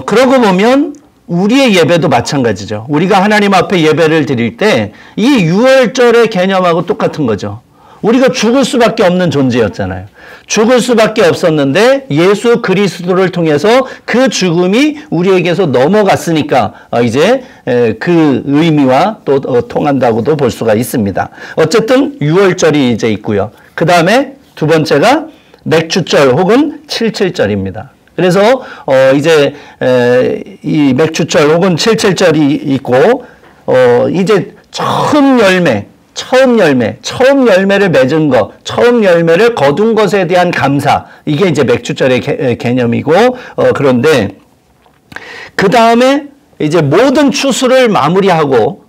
그러고 보면 우리의 예배도 마찬가지죠. 우리가 하나님 앞에 예배를 드릴 때 이 6월절의 개념하고 똑같은 거죠. 우리가 죽을 수밖에 없는 존재였잖아요. 죽을 수밖에 없었는데 예수 그리스도를 통해서 그 죽음이 우리에게서 넘어갔으니까 이제 그 의미와 또 통한다고도 볼 수가 있습니다. 어쨌든 6월절이 이제 있고요. 그 다음에 두 번째가 맥주절 혹은 칠칠절입니다. 그래서 이제 이 맥주절 혹은 칠칠절이 있고 이제 처음 열매를 맺은 것, 처음 열매를 거둔 것에 대한 감사. 이게 이제 맥주절의 개념이고, 그런데 그 다음에 이제 모든 추수를 마무리하고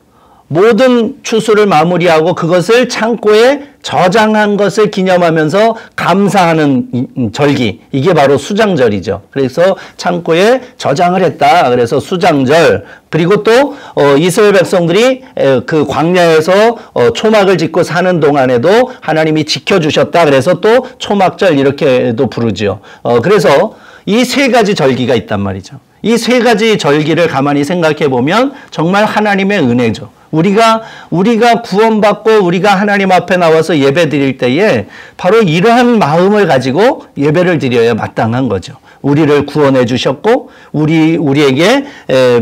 그것을 창고에 저장한 것을 기념하면서 감사하는 절기. 이게 바로 수장절이죠. 그래서 창고에 저장을 했다. 그래서 수장절. 그리고 또 이스라엘 백성들이 그 광야에서 초막을 짓고 사는 동안에도 하나님이 지켜주셨다. 그래서 또 초막절 이렇게도 부르죠. 그래서 이 세 가지 절기가 있단 말이죠. 이 세 가지 절기를 가만히 생각해 보면 정말 하나님의 은혜죠. 우리가 구원받고 우리가 하나님 앞에 나와서 예배 드릴 때에 바로 이러한 마음을 가지고 예배를 드려야 마땅한 거죠. 우리를 구원해 주셨고 우리에게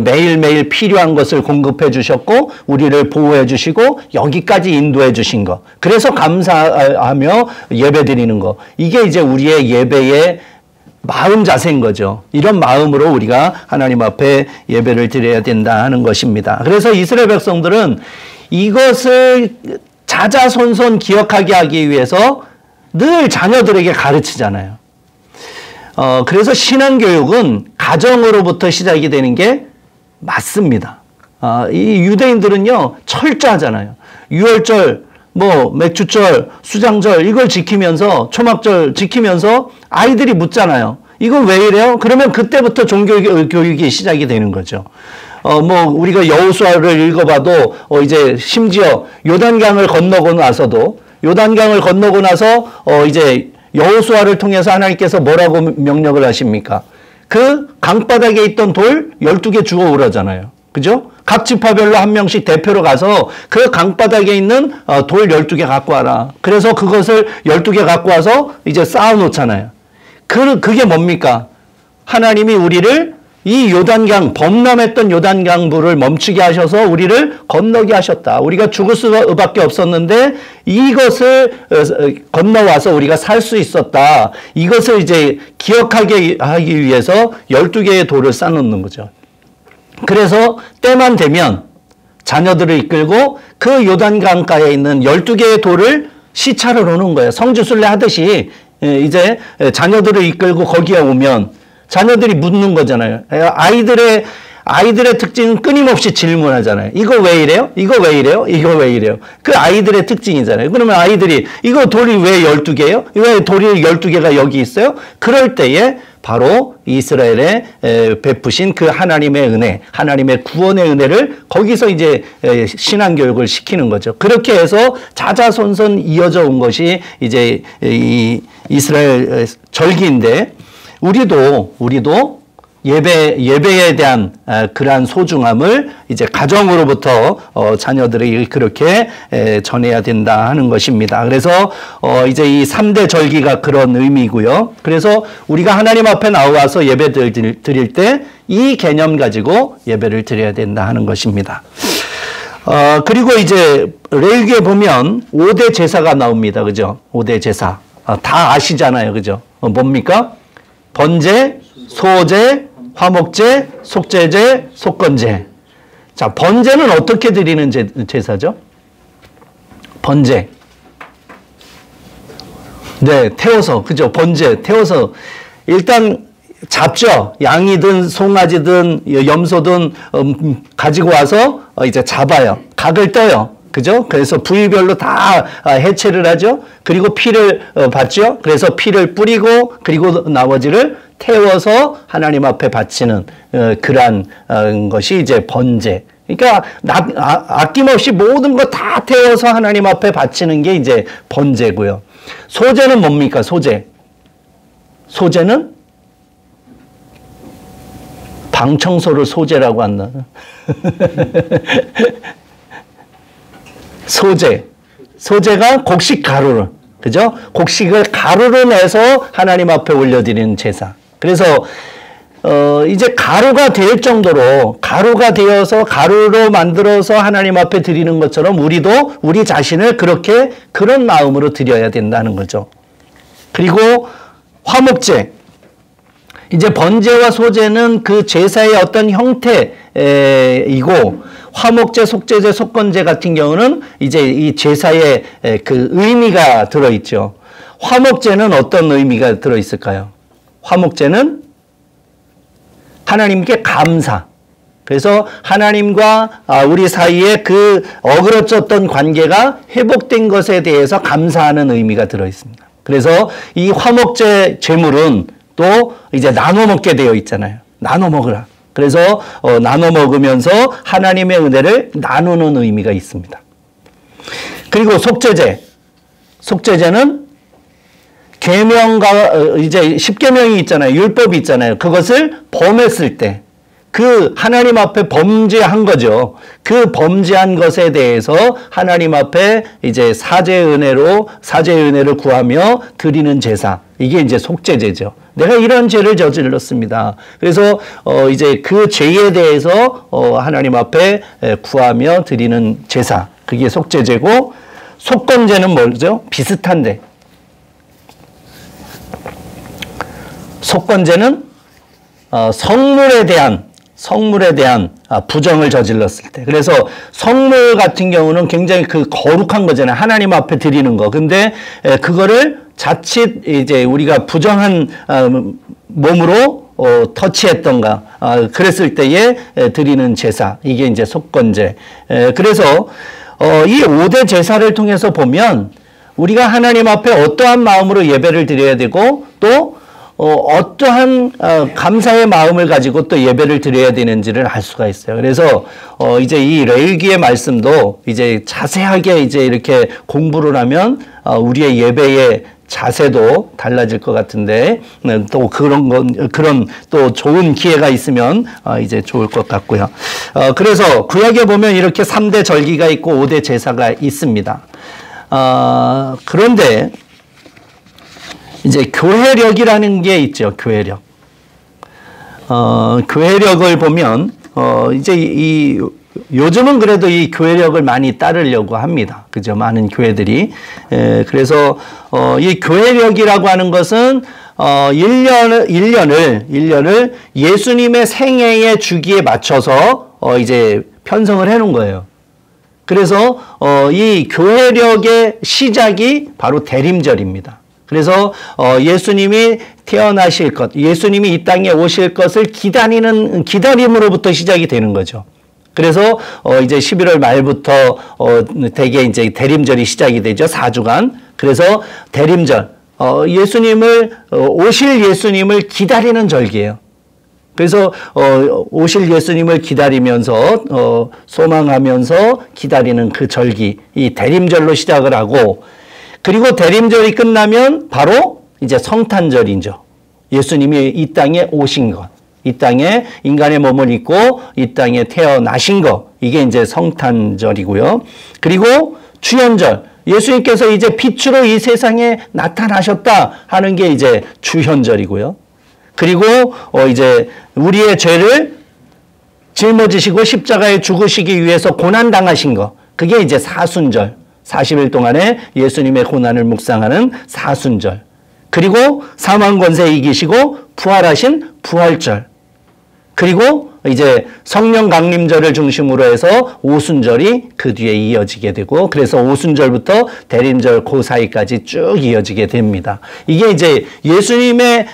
매일매일 필요한 것을 공급해 주셨고 우리를 보호해 주시고 여기까지 인도해 주신 거. 그래서 감사하며 예배 드리는 거. 이게 이제 우리의 예배의 마음 자세인 거죠. 이런 마음으로 우리가 하나님 앞에 예배를 드려야 된다 하는 것입니다. 그래서 이스라엘 백성들은 이것을 자자손손 기억하게 하기 위해서 늘 자녀들에게 가르치잖아요. 그래서 신앙교육은 가정으로부터 시작이 되는 게 맞습니다. 이 유대인들은요, 철저하잖아요. 유월절, 맥주절, 수장절 이걸 지키면서 초막절 지키면서 아이들이 묻잖아요. 이거 왜 이래요? 그러면 그때부터 종교교육이 시작이 되는 거죠. 우리가 여호수아를 읽어봐도 이제 심지어 요단강을 건너고 나서 이제 여호수아를 통해서 하나님께서 뭐라고 명령을 하십니까? 그 강바닥에 있던 돌 12개 주워 오라잖아요. 그죠? 각 지파별로 한 명씩 대표로 가서 그 강바닥에 있는 돌 12개 갖고 와라. 그래서 그것을 12개 갖고 와서 이제 쌓아 놓잖아요. 그게 뭡니까? 하나님이 우리를 이 요단강, 범람했던 요단강 물을 멈추게 하셔서 우리를 건너게 하셨다. 우리가 죽을 수밖에 없었는데 이것을 건너와서 우리가 살 수 있었다. 이것을 이제 기억하게 하기 위해서 12개의 돌을 쌓아놓는 거죠. 그래서 때만 되면 자녀들을 이끌고 그 요단강가에 있는 12개의 돌을 시찰을 오는 거예요. 성지순례 하듯이 이제 자녀들을 이끌고 거기에 오면 자녀들이 묻는 거잖아요. 아이들의 특징은 끊임없이 질문하잖아요. 이거 왜 이래요? 이거 왜 이래요? 이거 왜 이래요? 그 아이들의 특징이잖아요. 그러면 아이들이 이거 돌이 왜 12개예요? 왜 돌이 12개가 여기 있어요? 그럴 때에 바로 이스라엘에 베푸신 그 하나님의 은혜, 하나님의 구원의 은혜를 거기서 이제 신앙교육을 시키는 거죠. 그렇게 해서 자자손손 이어져 온 것이 이제 이 이스라엘 절기인데 우리도 예배에 대한 그러한 소중함을 이제 가정으로부터 자녀들에게 그렇게 전해야 된다 하는 것입니다. 그래서 이제 이 3대 절기가 그런 의미고요. 그래서 우리가 하나님 앞에 나와서 예배를 드릴 때 이 개념 가지고 예배를 드려야 된다 하는 것입니다. 그리고 이제 레위기에 보면 5대 제사가 나옵니다. 그죠? 5대 제사. 다 아시잖아요. 그죠? 뭡니까? 번제, 소제, 화목제, 속죄제, 속건제. 자, 번제는 어떻게 드리는 제사죠? 번제. 네, 태워서, 그죠? 번제, 태워서. 일단 잡죠. 양이든 송아지든 염소든 가지고 와서 이제 잡아요. 각을 떠요. 그죠? 그래서 부위별로 다 해체를 하죠. 그리고 피를 받죠. 그래서 피를 뿌리고 그리고 나머지를 태워서 하나님 앞에 바치는 그러한 것이 이제 번제. 그러니까 아낌없이 모든 거 다 태워서 하나님 앞에 바치는 게 이제 번제고요. 소제는 뭡니까? 소제는 방 청소를 소제라고 한다. 소제가 곡식 가루를, 그죠? 곡식을 가루로 내서 하나님 앞에 올려드리는 제사. 그래서 이제 가루가 될 정도로 가루가 되어서 가루로 만들어서 하나님 앞에 드리는 것처럼 우리도 우리 자신을 그런 마음으로 드려야 된다는 거죠. 그리고 화목제. 이제 번제와 소제는 그 제사의 어떤 형태이고 화목제, 속제제, 속건제 같은 경우는 이제 이 제사의 그 의미가 들어있죠. 화목제는 어떤 의미가 들어있을까요? 화목제는 하나님께 감사. 그래서 하나님과 우리 사이에 그 어그러졌던 관계가 회복된 것에 대해서 감사하는 의미가 들어있습니다. 그래서 이 화목제 제물은 또 이제 나눠 먹게 되어 있잖아요. 나눠 먹으라. 그래서 나눠 먹으면서 하나님의 은혜를 나누는 의미가 있습니다. 그리고 속죄제. 속죄제는 계명과 이제 십계명이 있잖아요. 율법이 있잖아요. 그것을 범했을 때 그 하나님 앞에 범죄한 거죠. 그 범죄한 것에 대해서 하나님 앞에 이제 사죄의 은혜를 구하며 드리는 제사. 이게 이제 속죄제죠. 내가 이런 죄를 저질렀습니다. 그래서 이제 그 죄에 대해서 하나님 앞에 구하며 드리는 제사. 그게 속죄제고, 속건제는 뭐죠? 비슷한데. 속건제는 성물에 대한 부정을 저질렀을 때. 그래서 성물 같은 경우는 굉장히 그 거룩한 거잖아요. 하나님 앞에 드리는 거. 근데 그거를 자칫 이제 우리가 부정한 몸으로 터치했던가 그랬을 때에 드리는 제사. 이게 이제 속건제. 그래서 이 5대 제사를 통해서 보면 우리가 하나님 앞에 어떠한 마음으로 예배를 드려야 되고 또 어떠한 감사의 마음을 가지고 또 예배를 드려야 되는지를 알 수가 있어요. 그래서 이제 이 레위기의 말씀도 이제 자세하게 이제 이렇게 공부를 하면 우리의 예배의 자세도 달라질 것 같은데 또 그런 또 좋은 기회가 있으면 이제 좋을 것 같고요. 그래서 구약에 보면 이렇게 3대 절기가 있고 5대 제사가 있습니다. 그런데 이제 교회력이라는 게 있죠. 교회력. 교회력을 보면 이제 요즘은 그래도 이 교회력을 많이 따르려고 합니다. 그죠? 많은 교회들이. 그래서 이 교회력이라고 하는 것은 1년을 예수님의 생애의 주기에 맞춰서 이제 편성을 해 놓은 거예요. 그래서 이 교회력의 시작이 바로 대림절입니다. 그래서 예수님이 태어나실 것, 예수님이 이 땅에 오실 것을 기다림으로부터 시작이 되는 거죠. 그래서 이제 11월 말부터 대개 이제 대림절이 시작이 되죠. 4주간. 그래서 대림절, 오실 예수님을 기다리는 절기예요. 그래서 오실 예수님을 기다리면서 소망하면서 기다리는 그 절기, 이 대림절로 시작을 하고, 그리고 대림절이 끝나면 바로 이제 성탄절이죠. 예수님이 이 땅에 오신 것, 이 땅에 인간의 몸을 입고 이 땅에 태어나신 것, 이게 이제 성탄절이고요. 그리고 주현절, 예수님께서 이제 빛으로 이 세상에 나타나셨다 하는 게 이제 주현절이고요. 그리고 이제 우리의 죄를 짊어지시고 십자가에 죽으시기 위해서 고난당하신 것, 그게 이제 사순절. 40일 동안에 예수님의 고난을 묵상하는 사순절. 그리고 사망 권세 이기시고 부활하신 부활절. 그리고 이제 성령 강림절을 중심으로 해서 오순절이 그 뒤에 이어지게 되고, 그래서 오순절부터 대림절 그 사이까지 쭉 이어지게 됩니다. 이게 이제 예수님의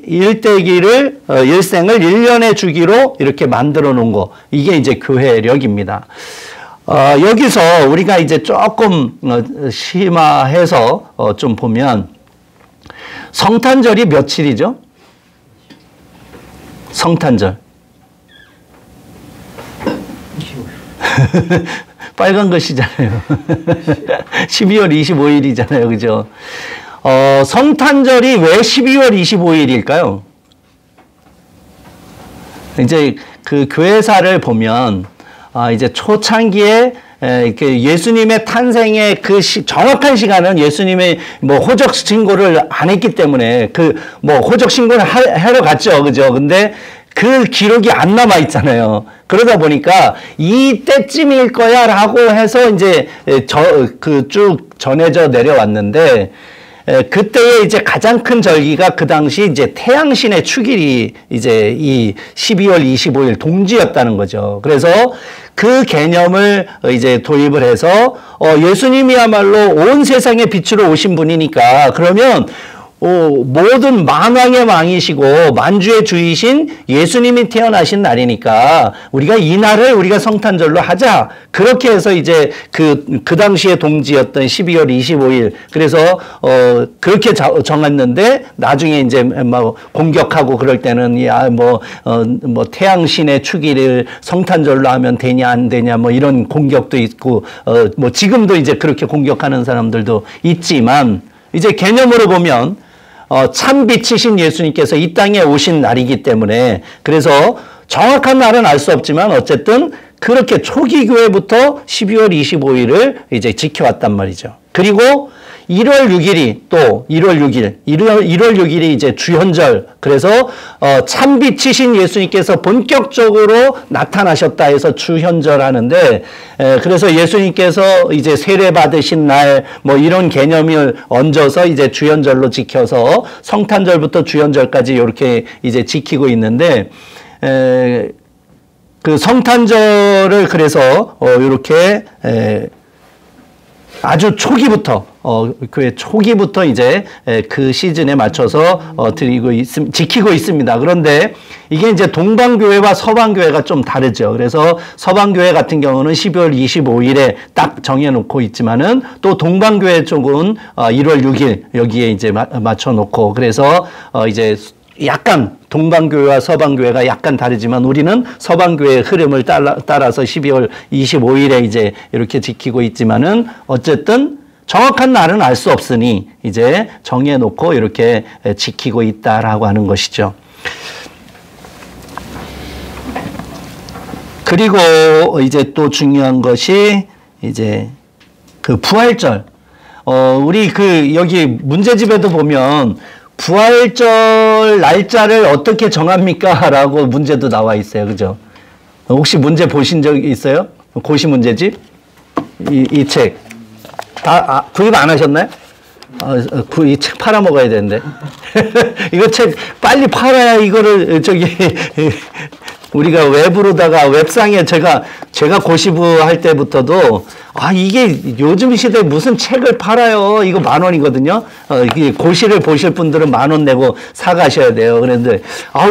일생을 1년의 주기로 이렇게 만들어 놓은 거, 이게 이제 교회력입니다. 여기서 우리가 이제 조금 심화해서 좀 보면, 성탄절이 며칠이죠? 성탄절. 빨간 것이잖아요. 12월 25일이잖아요. 그죠? 성탄절이 왜 12월 25일일까요? 이제 그 교회사를 보면, 이제 초창기에 이렇게 예수님의 탄생의 그 정확한 시간은 예수님의 뭐 호적 신고를 안 했기 때문에 호적 신고를 하러 갔죠. 그죠? 근데 그 기록이 안 남아 있잖아요. 그러다 보니까 이때쯤일 거야 라고 해서 이제 쭉 전해져 내려왔는데, 그때의 이제 가장 큰 절기가 그 당시 이제 태양신의 축일이 이제 이 12월 25일 동지였다는 거죠. 그래서 그 개념을 이제 도입을 해서 예수님이야말로 온 세상의 빛으로 오신 분이니까 그러면 모든 만왕의 왕이시고 만주의 주이신 예수님이 태어나신 날이니까 우리가 이 날을 우리가 성탄절로 하자. 그렇게 해서 이제 그 당시에 동지였던 12월 25일. 그래서 그렇게 정했는데 나중에 이제 막 공격하고 그럴 때는 뭐 태양신의 축일을 성탄절로 하면 되냐 안 되냐 뭐 이런 공격도 있고 뭐 지금도 이제 그렇게 공격하는 사람들도 있지만 이제 개념으로 보면 참 빛이신 예수님께서 이 땅에 오신 날이기 때문에 그래서 정확한 날은 알 수 없지만 어쨌든 그렇게 초기 교회부터 12월 25일을 이제 지켜왔단 말이죠. 그리고 1월 6일이 또 1월 6일이 이제 주현절. 그래서 참빛이신 예수님께서 본격적으로 나타나셨다 해서 주현절 하는데 그래서 예수님께서 이제 세례 받으신 날 뭐 이런 개념을 얹어서 이제 주현절로 지켜서 성탄절부터 주현절까지 이렇게 이제 지키고 있는데 그 성탄절을 그래서 이렇게 아주 초기부터 교회 초기부터 이제 그 시즌에 맞춰서 지키고 있습니다. 그런데 이게 이제 동방교회와 서방교회가 좀 다르죠. 그래서 서방교회 같은 경우는 12월 25일에 딱 정해놓고 있지만은 또 동방교회 쪽은 1월 6일 여기에 이제 맞춰놓고 그래서 이제 약간 동방교회와 서방교회가 약간 다르지만 우리는 서방교회의 흐름을 따라서 12월 25일에 이제 이렇게 지키고 있지만은 어쨌든 정확한 날은 알 수 없으니 이제 정해놓고 이렇게 지키고 있다라고 하는 것이죠. 그리고 이제 또 중요한 것이 이제 그 부활절. 우리 여기 문제집에도 보면 부활절 날짜를 어떻게 정합니까? 라고 문제도 나와 있어요. 그죠? 혹시 문제 보신 적 있어요? 고시 문제집? 이 책. 구입 안 하셨나요? 이 책 팔아먹어야 되는데. 이거 책 빨리 팔아야 이거를 우리가 외부로다가 웹상에 제가 고시부 할 때부터도 이게 요즘 시대에 무슨 책을 팔아요. 이거 10,000원이거든요. 고시를 보실 분들은 10,000원 내고 사가셔야 돼요. 그런데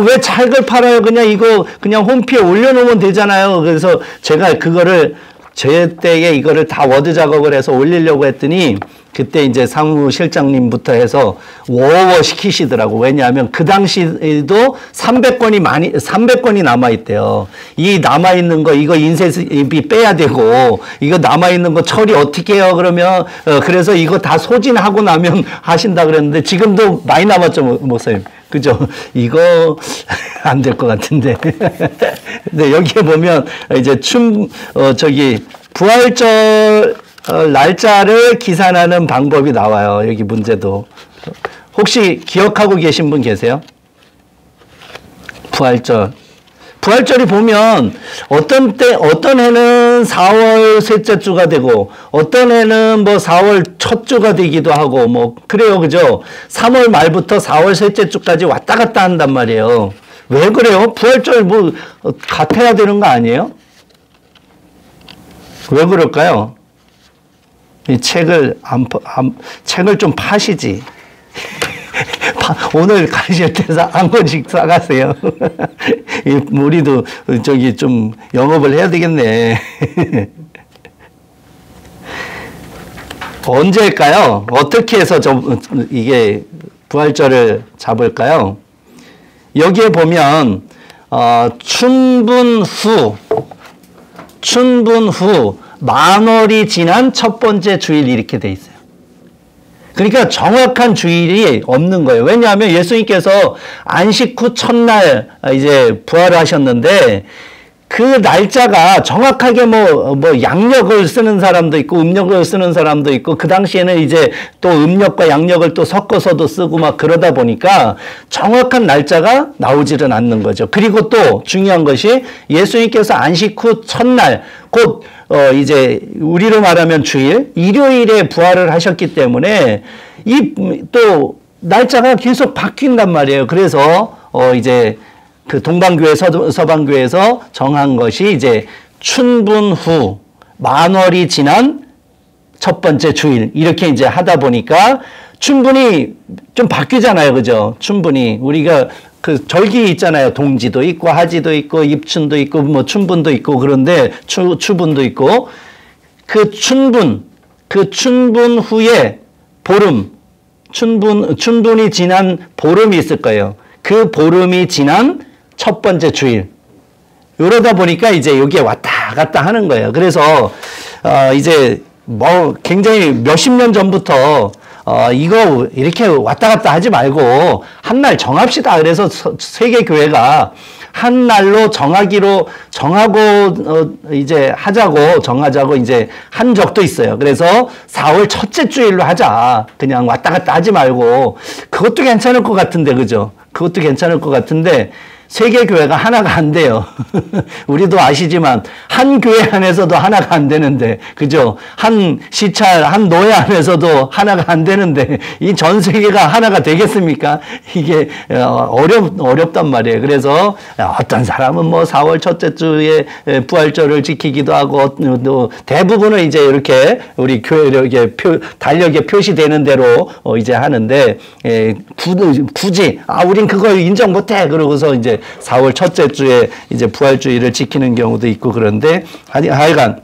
왜 책을 팔아요? 그냥 홈피에 올려놓으면 되잖아요. 그래서 제가 그거를 제 때에 이거를 다 워드 작업을 해서 올리려고 했더니 그때 이제 사무실장님부터 해서 워워 시키시더라고. 왜냐하면 그 당시에도 300권이 남아있대요. 이 남아있는 거, 이거 인쇄비 빼야 되고, 이거 남아있는 거 처리 어떻게 해요? 그러면, 그래서 이거 다 소진하고 나면 하신다 그랬는데, 지금도 많이 남았죠, 목사님. 그죠? 이거 안 될 것 같은데. 근데 여기에 보면, 이제 부활절, 날짜를 기산하는 방법이 나와요. 여기 문제도. 혹시 기억하고 계신 분 계세요? 부활절. 부활절이 보면 어떤 해는 4월 셋째 주가 되고 어떤 해는 뭐 4월 첫 주가 되기도 하고 뭐 그래요. 그죠? 3월 말부터 4월 셋째 주까지 왔다 갔다 한단 말이에요. 왜 그래요? 부활절 뭐 같아야 되는 거 아니에요? 왜 그럴까요? 이 책을 좀 파시지. 오늘 가실 때 한 권씩 사가세요. 우리도 좀 영업을 해야 되겠네. 언제일까요? 어떻게 해서 이게 부활절을 잡을까요? 여기에 보면 춘분 후 만월이 지난 첫 번째 주일 이렇게 돼 있어요. 그러니까 정확한 주일이 없는 거예요. 왜냐하면 예수님께서 안식 후 첫날 이제 부활을 하셨는데 그 날짜가 정확하게 뭐 양력을 쓰는 사람도 있고 음력을 쓰는 사람도 있고 그 당시에는 이제 또 음력과 양력을 또 섞어서도 쓰고 막 그러다 보니까 정확한 날짜가 나오지는 않는 거죠. 그리고 또 중요한 것이 예수님께서 안식 후 첫날 곧 이제 우리로 말하면 주일, 일요일에 부활을 하셨기 때문에 또 날짜가 계속 바뀐단 말이에요. 그래서 이제 그 동방교회 서방교회에서 정한 것이 이제 춘분 후 만월이 지난 첫 번째 주일 이렇게 이제 하다 보니까 춘분이 좀 바뀌잖아요. 그죠? 춘분이 우리가 그 절기 있잖아요. 동지도 있고 하지도 있고 입춘도 있고 뭐 춘분도 있고 그런데 추분도 있고 그 춘분 후에 보름 춘분이 지난 보름이 있을 거예요. 그 보름이 지난 첫 번째 주일. 이러다 보니까 이제 여기에 왔다 갔다 하는 거예요. 그래서 이제 뭐 굉장히 몇십 년 전부터 이거 이렇게 왔다 갔다 하지 말고 한 날 정합시다. 그래서 세계 교회가 한 날로 정하고 이제 정하자고 이제 한 적도 있어요. 그래서 4월 첫째 주일로 하자. 그냥 왔다 갔다 하지 말고 그것도 괜찮을 것 같은데 그죠? 그것도 괜찮을 것 같은데 세계 교회가 하나가 안 돼요. 우리도 아시지만 한 교회 안에서도 하나가 안 되는데 그죠? 한 시찰 한 노예 안에서도 하나가 안 되는데 이 전 세계가 하나가 되겠습니까? 이게 어렵단 말이에요. 그래서 어떤 사람은 뭐 4월 첫째 주에 부활절을 지키기도 하고 또 대부분은 이제 이렇게 우리 교회력에 달력에 표시되는 대로 이제 하는데 굳이 우린 그걸 인정 못해 그러고서 이제 4월 첫째 주에 이제 부활주의를 지키는 경우도 있고 그런데 하여간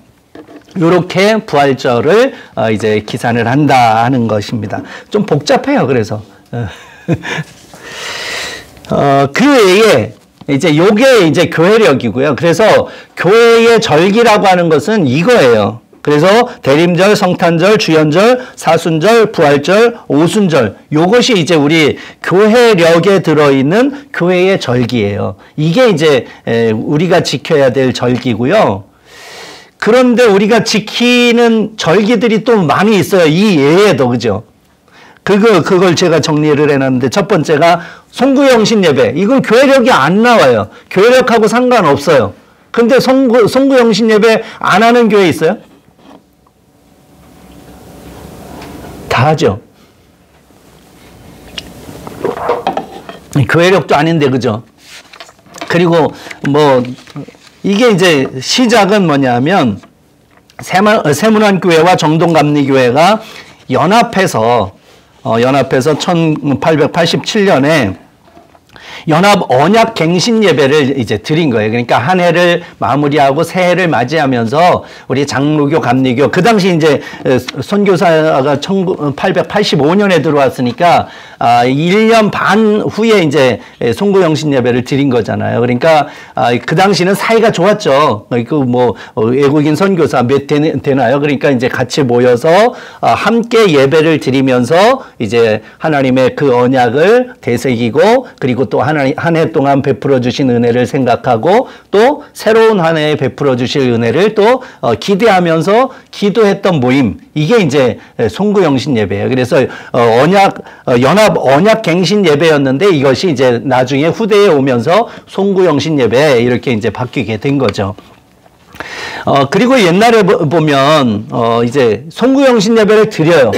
이렇게 부활절을 이제 기산을 한다 하는 것입니다. 좀 복잡해요. 그래서 그 외에 이제 요게 이제 교회력이고요. 그래서 교회의 절기라고 하는 것은 이거예요. 그래서 대림절, 성탄절, 주연절, 사순절, 부활절, 오순절 요것이 이제 우리 교회력에 들어있는 교회의 절기예요. 이게 이제 우리가 지켜야 될 절기고요. 그런데 우리가 지키는 절기들이 또 많이 있어요. 이 예에도 그죠? 그걸 제가 정리를 해놨는데 첫 번째가 송구영신 예배. 이건 교회력이 안 나와요. 교회력하고 상관없어요. 근데 송구영신 예배 안 하는 교회 있어요? 다 하죠. 교회력도 아닌데 그죠? 그리고 뭐 이게 이제 시작은 뭐냐면 세문안교회와 정동감리교회가 연합해서 1887년에 연합 언약 갱신 예배를 이제 드린 거예요. 그러니까 한 해를 마무리하고 새해를 맞이하면서 우리 장로교, 감리교 그 당시 이제 선교사가 1885년에 들어왔으니까 1년 반 후에 이제 송구영신 예배를 드린 거잖아요. 그러니까 그 당시는 사이가 좋았죠. 그 뭐 외국인 선교사 몇 되나요? 그러니까 이제 같이 모여서 함께 예배를 드리면서 이제 하나님의 그 언약을 되새기고 그리고 또 한 해 동안 베풀어 주신 은혜를 생각하고 또 새로운 한 해에 베풀어 주실 은혜를 또 기대하면서 기도했던 모임. 이게 이제 송구영신 예배예요. 그래서 연합 언약 갱신 예배였는데 이것이 이제 나중에 후대에 오면서 송구영신 예배 이렇게 이제 바뀌게 된 거죠. 그리고 옛날에 보면 이제 송구영신 예배를 드려요.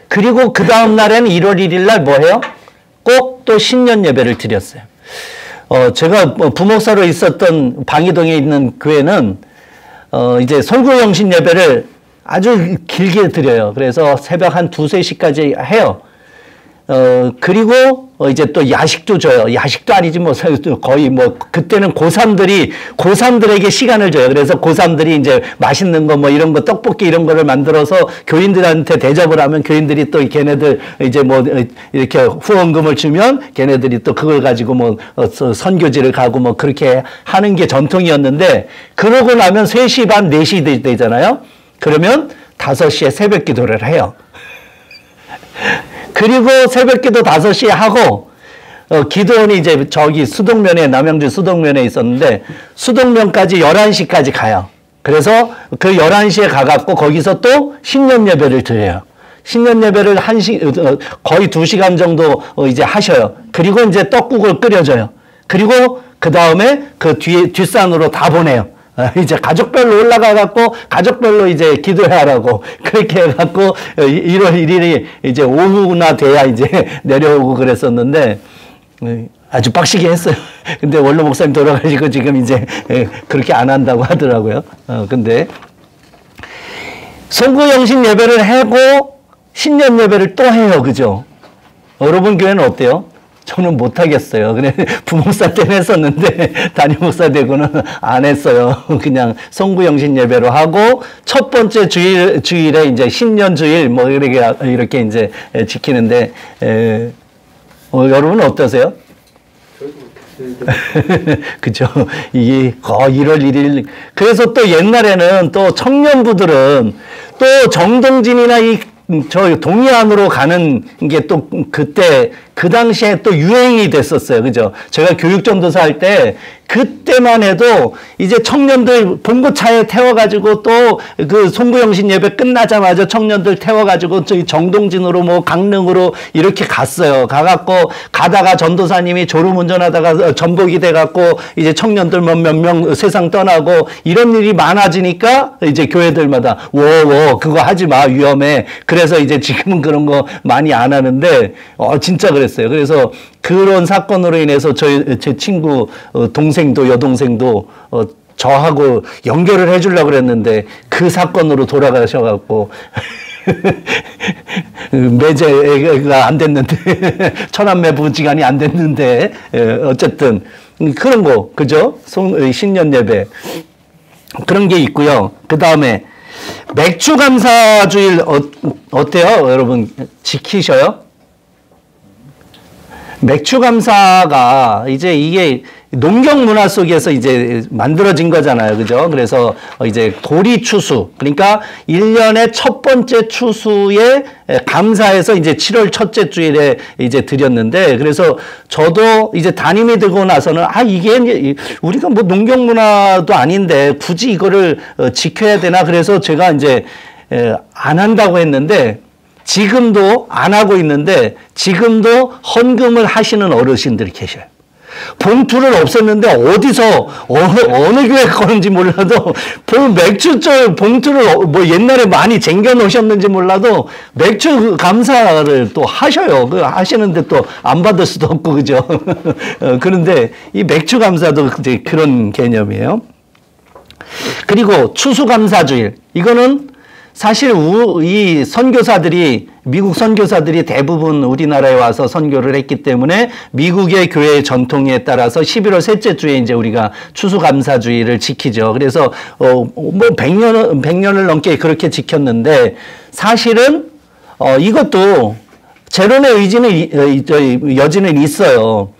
그리고 그 다음 날에는 1월 1일 날 뭐 해요? 꼭 또 신년 예배를 드렸어요. 제가 부목사로 있었던 방이동에 있는 교회는 이제 송구영신 예배를 아주 길게 드려요. 그래서 새벽 한 2, 3시까지 해요. 그리고 이제 또 야식도 줘요. 야식도 아니지 뭐 거의 뭐 그때는 고3들에게 시간을 줘요. 그래서 고3들이 이제 맛있는 거 뭐 이런 거 떡볶이 이런 거를 만들어서 교인들한테 대접을 하면 교인들이 또 걔네들 이제 뭐 이렇게 후원금을 주면 걔네들이 또 그걸 가지고 뭐 선교지를 가고 뭐 그렇게 하는 게 전통이었는데 그러고 나면 3시 반, 4시 되잖아요. 그러면 5시에 새벽 기도를 해요. 그리고 새벽기도 5시에 하고 기도원이 이제 저기 수동면에 남양주 수동면에 있었는데 수동면까지 11시까지 가요. 그래서 그 11시에 가갖고 거기서 또 신년 예배를 드려요. 신년 예배를 거의 2시간 정도 이제 하셔요. 그리고 이제 떡국을 끓여줘요. 그리고 그 다음에 그 뒷산으로 다 보내요. 이제 가족별로 올라가갖고 가족별로 이제 기도하라고 그렇게 해갖고 1월 1일이 이제 오후나 돼야 이제 내려오고 그랬었는데 아주 빡시게 했어요. 근데 원로 목사님 돌아가시고 지금 이제 그렇게 안 한다고 하더라고요. 근데 송구영신 예배를 하고 신년 예배를 또 해요. 그죠? 여러분 교회는 어때요? 저는 못하겠어요. 그래, 부목사 때는 했었는데, 담임목사 되고는 안 했어요. 그냥 송구영신 예배로 하고, 첫 번째 주일에 이제 신년 주일, 뭐, 이렇게 이제 지키는데, 여러분은 어떠세요? 그죠. 이게 1월 1일. 그래서 또 옛날에는 또 청년부들은 또 정동진이나 저 동해안으로 가는 게 또 그때 그 당시에 또 유행이 됐었어요. 그죠? 제가 교육전도사 할 때 그때만 해도 이제 청년들 봉고차에 태워가지고 또 그 송구영신 예배 끝나자마자 청년들 태워가지고 저기 정동진으로 뭐 강릉으로 이렇게 갔어요. 가갖고 가다가 전도사님이 졸음운전하다가 전복이 돼갖고 이제 청년들 몇 명 세상 떠나고 이런 일이 많아지니까 이제 교회들마다 그거 하지 마 위험해. 그래서 이제 지금은 그런 거 많이 안 하는데 진짜 그랬어요. 그래서 그런 사건으로 인해서 제 친구 동생도 여동생도 저하고 연결을 해주려고 그랬는데 그 사건으로 돌아가셔갖고 매제가 안 됐는데 천안매 부지간이 안 됐는데 어쨌든 그런 거 그죠? 신년 예배 그런 게 있고요. 그 다음에 맥주 감사주일 어때요? 여러분 지키셔요? 맥주 감사가 이제 이게 농경 문화 속에서 이제 만들어진 거잖아요. 그죠? 그래서 이제 고리 추수. 그러니까 1년의 첫 번째 추수에 감사해서 이제 7월 첫째 주일에 이제 드렸는데 그래서 저도 이제 담임이 되고 나서는 이게 우리가 뭐 농경 문화도 아닌데 굳이 이거를 지켜야 되나 그래서 제가 이제 안 한다고 했는데 지금도 안 하고 있는데 지금도 헌금을 하시는 어르신들이 계셔요. 봉투를 없앴는데 어디서 어느 교회 거는지 몰라도 맥주절 봉투를 뭐 옛날에 많이 쟁겨 놓으셨는지 몰라도 맥주 감사를 또 하셔요. 하시는데 또 안 받을 수도 없고 그죠. 그런데 이 맥주 감사도 이제 그런 개념이에요. 그리고 추수감사주일 이거는 사실 이 선교사들이 미국 선교사들이 대부분 우리나라에 와서 선교를 했기 때문에 미국의 교회의 전통에 따라서 11월 셋째 주에 이제 우리가 추수감사주의를 지키죠. 그래서 뭐 100년을 넘게 그렇게 지켰는데 사실은 이것도 재론의 여지는 있어요.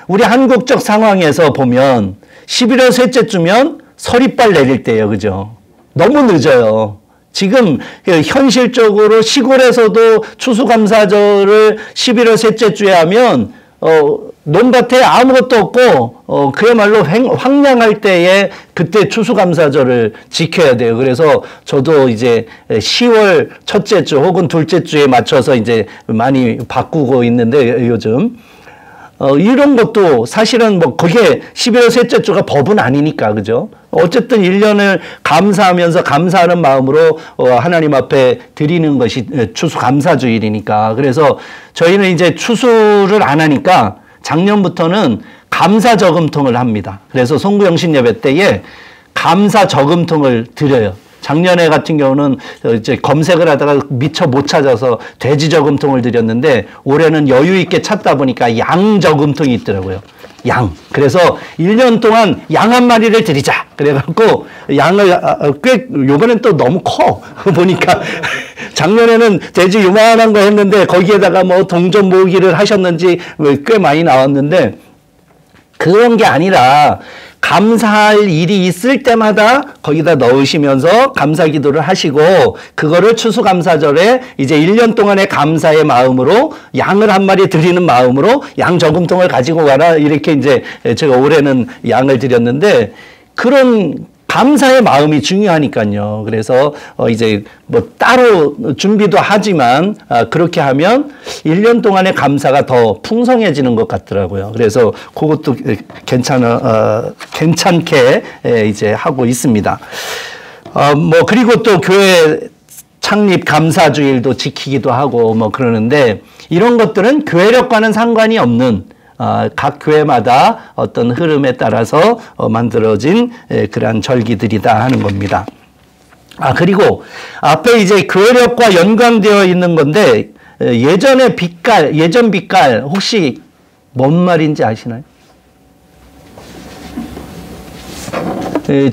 우리 한국적 상황에서 보면 11월 셋째 주면 서리빨 내릴 때예요. 그죠? 너무 늦어요. 지금 현실적으로 시골에서도 추수감사절을 11월 셋째 주에 하면 논밭에 아무것도 없고 그야말로 황량할 때에 그때 추수감사절을 지켜야 돼요. 그래서 저도 이제 10월 첫째 주 혹은 둘째 주에 맞춰서 이제 많이 바꾸고 있는데 요즘 이런 것도 사실은 뭐 그게 11월 셋째 주가 법은 아니니까 그죠? 어쨌든 1년을 감사하면서 감사하는 마음으로 하나님 앞에 드리는 것이 추수감사주일이니까 그래서 저희는 이제 추수를 안 하니까 작년부터는 감사저금통을 합니다. 그래서 송구영신 예배 때에 감사저금통을 드려요. 작년에 같은 경우는 이제 검색을 하다가 미처 못 찾아서 돼지저금통을 드렸는데 올해는 여유 있게 찾다 보니까 양저금통이 있더라고요. 양. 그래서 1년 동안 양 한 마리를 드리자. 그래갖고 양을 요번엔 또 너무 커. 보니까 작년에는 돼지 요만한 거 했는데 거기에다가 뭐 동전 모으기를 하셨는지 꽤 많이 나왔는데 그런 게 아니라 감사할 일이 있을 때마다 거기다 넣으시면서 감사 기도를 하시고 그거를 추수감사절에 이제 1년 동안의 감사의 마음으로 양을 한 마리 드리는 마음으로 양 저금통을 가지고 가라 이렇게 이제 제가 올해는 양을 드렸는데 그런 감사의 마음이 중요하니까요. 그래서 이제 뭐 따로 준비도 하지만 그렇게 하면 1년 동안의 감사가 더 풍성해지는 것 같더라고요. 그래서 그것도 괜찮게 이제 하고 있습니다. 뭐 그리고 또 교회 창립 감사주일도 지키기도 하고 뭐 그러는데 이런 것들은 교회력과는 상관이 없는 각 교회마다 어떤 흐름에 따라서 만들어진 그러한 절기들이다 하는 겁니다. 그리고 앞에 이제 교회력과 연관되어 있는 건데 예전 빛깔 혹시 뭔 말인지 아시나요?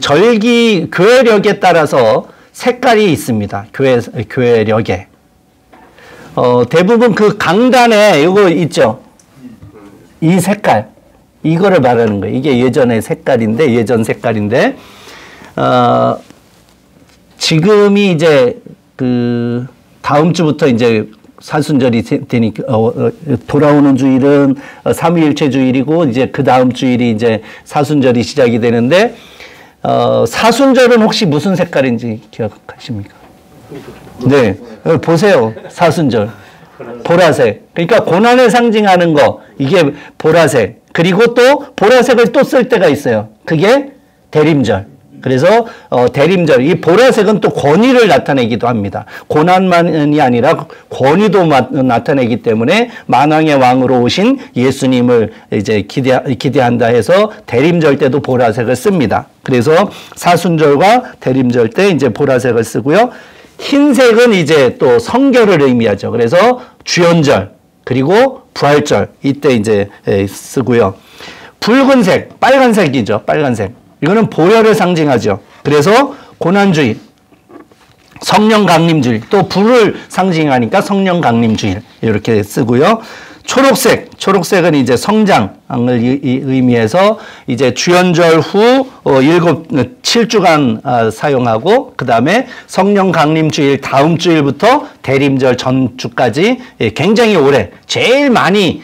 절기 교회력에 따라서 색깔이 있습니다. 교회력에. 대부분 그 강단에 이거 있죠? 이 색깔. 이거를 말하는 거예요. 이게 예전 색깔인데, 지금이 이제 다음 주부터 이제 사순절이 되니까, 돌아오는 주일은 삼위일체 주일이고, 이제 그 다음 주일이 이제 사순절이 시작이 되는데, 사순절은 혹시 무슨 색깔인지 기억하십니까? 네. 보세요. 사순절. 보라색. 그러니까 고난을 상징하는 거. 이게 보라색. 그리고 또 보라색을 또 쓸 때가 있어요. 그게 대림절. 그래서 대림절. 이 보라색은 또 권위를 나타내기도 합니다. 고난만이 아니라 권위도 나타내기 때문에 만왕의 왕으로 오신 예수님을 이제 기대한다 해서 대림절 때도 보라색을 씁니다. 그래서 사순절과 대림절 때 이제 보라색을 쓰고요. 흰색은 이제 또 성결을 의미하죠. 그래서 주연절 그리고 부활절 이때 이제 쓰고요. 붉은색, 빨간색이죠. 빨간색. 이거는 보혈을 상징하죠. 그래서 고난주일, 성령 강림주일, 또 불을 상징하니까 성령 강림주일 이렇게 쓰고요. 초록색은 이제 성장을 의미해서 이제 주연절 후 7주간 사용하고 그 다음에 성령 강림주일 다음 주일부터 대림절 전주까지 굉장히 오래 제일 많이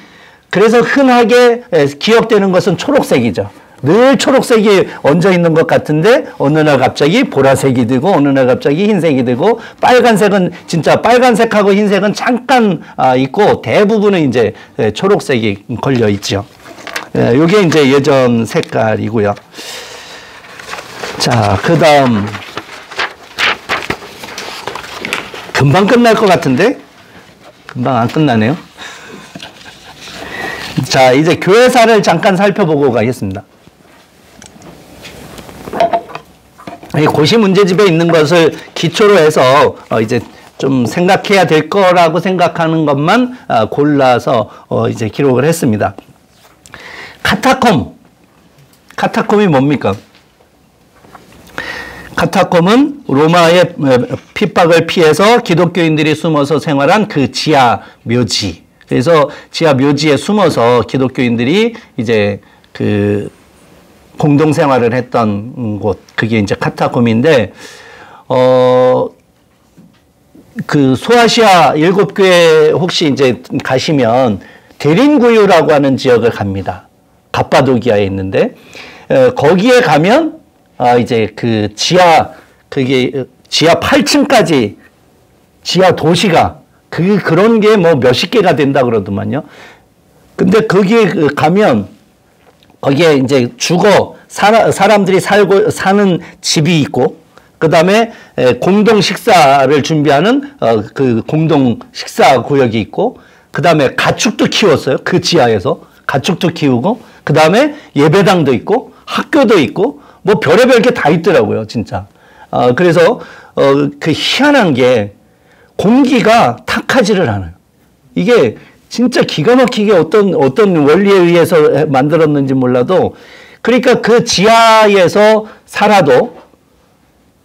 그래서 흔하게 기억되는 것은 초록색이죠. 늘 초록색이 얹어 있는 것 같은데 어느 날 갑자기 보라색이 되고 어느 날 갑자기 흰색이 되고 빨간색은 진짜 빨간색하고 흰색은 잠깐 있고 대부분은 이제 초록색이 걸려 있죠. 이게 이제 예전 색깔이고요. 자, 그다음 금방 끝날 것 같은데 금방 안 끝나네요. 자, 이제 교회사를 잠깐 살펴보고 가겠습니다. 고시 문제집에 있는 것을 기초로 해서 이제 좀 생각해야 될 거라고 생각하는 것만 골라서 이제 기록을 했습니다. 카타콤이 뭡니까? 카타콤은 로마의 핍박을 피해서 기독교인들이 숨어서 생활한 그 지하 묘지. 그래서 지하 묘지에 숨어서 기독교인들이 이제 공동 생활을 했던 곳, 그게 이제 카타콤인데, 소아시아 7교회 혹시 이제 가시면 데린구유라고 하는 지역을 갑니다. 갑바도기아에 있는데, 거기에 가면, 이제 그게 지하 8층까지 지하 도시가, 그런 게 뭐 몇십 개가 된다 그러더만요. 근데 거기에 가면, 거기에 이제 사람들이 사는 집이 있고, 그 다음에 공동 식사를 준비하는 그 공동 식사 구역이 있고, 그 다음에 가축도 키웠어요. 그 지하에서. 가축도 키우고, 그 다음에 예배당도 있고, 학교도 있고, 뭐 별의별 게 다 있더라고요, 진짜. 그래서 그 희한한 게 공기가 탁하지를 않아요. 이게 진짜 기가 막히게 어떤 원리에 의해서 만들었는지 몰라도 그러니까 그 지하에서 살아도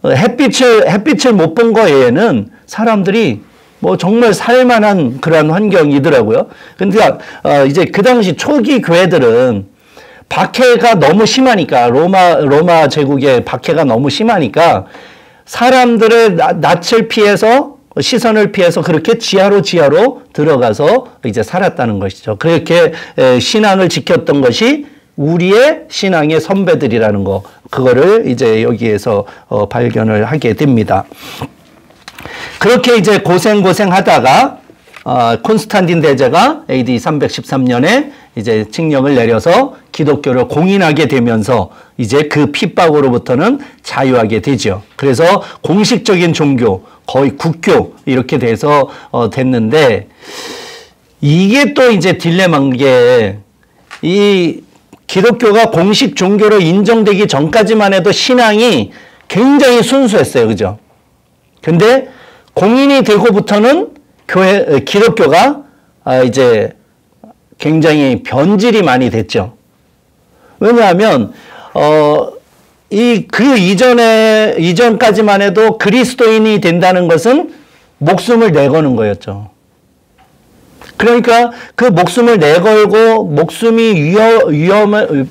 햇빛을 못 본 거 외에는 사람들이 뭐 정말 살만한 그런 환경이더라고요. 근데 이제 그 당시 초기 교회들은 박해가 너무 심하니까 로마 제국의 박해가 너무 심하니까 사람들의 낯을 피해서 시선을 피해서 그렇게 지하로 들어가서 이제 살았다는 것이죠. 그렇게 신앙을 지켰던 것이 우리의 신앙의 선배들이라는 거, 그거를 이제 여기에서 발견을 하게 됩니다. 그렇게 이제 고생하다가 콘스탄틴 대제가 AD 313년에 이제 칙령을 내려서 기독교를 공인하게 되면서 이제 그 핍박으로부터는 자유하게 되죠. 그래서 공식적인 종교, 거의 국교 이렇게 돼서 됐는데, 이게 또 이제 딜레마인 게, 이 기독교가 공식 종교로 인정되기 전까지만 해도 신앙이 굉장히 순수했어요. 그죠? 근데 공인이 되고부터는 기독교가 이제 굉장히 변질이 많이 됐죠. 왜냐하면, 이전까지만 해도 그리스도인이 된다는 것은 목숨을 내거는 거였죠. 그러니까 그 목숨을 내걸고 목숨이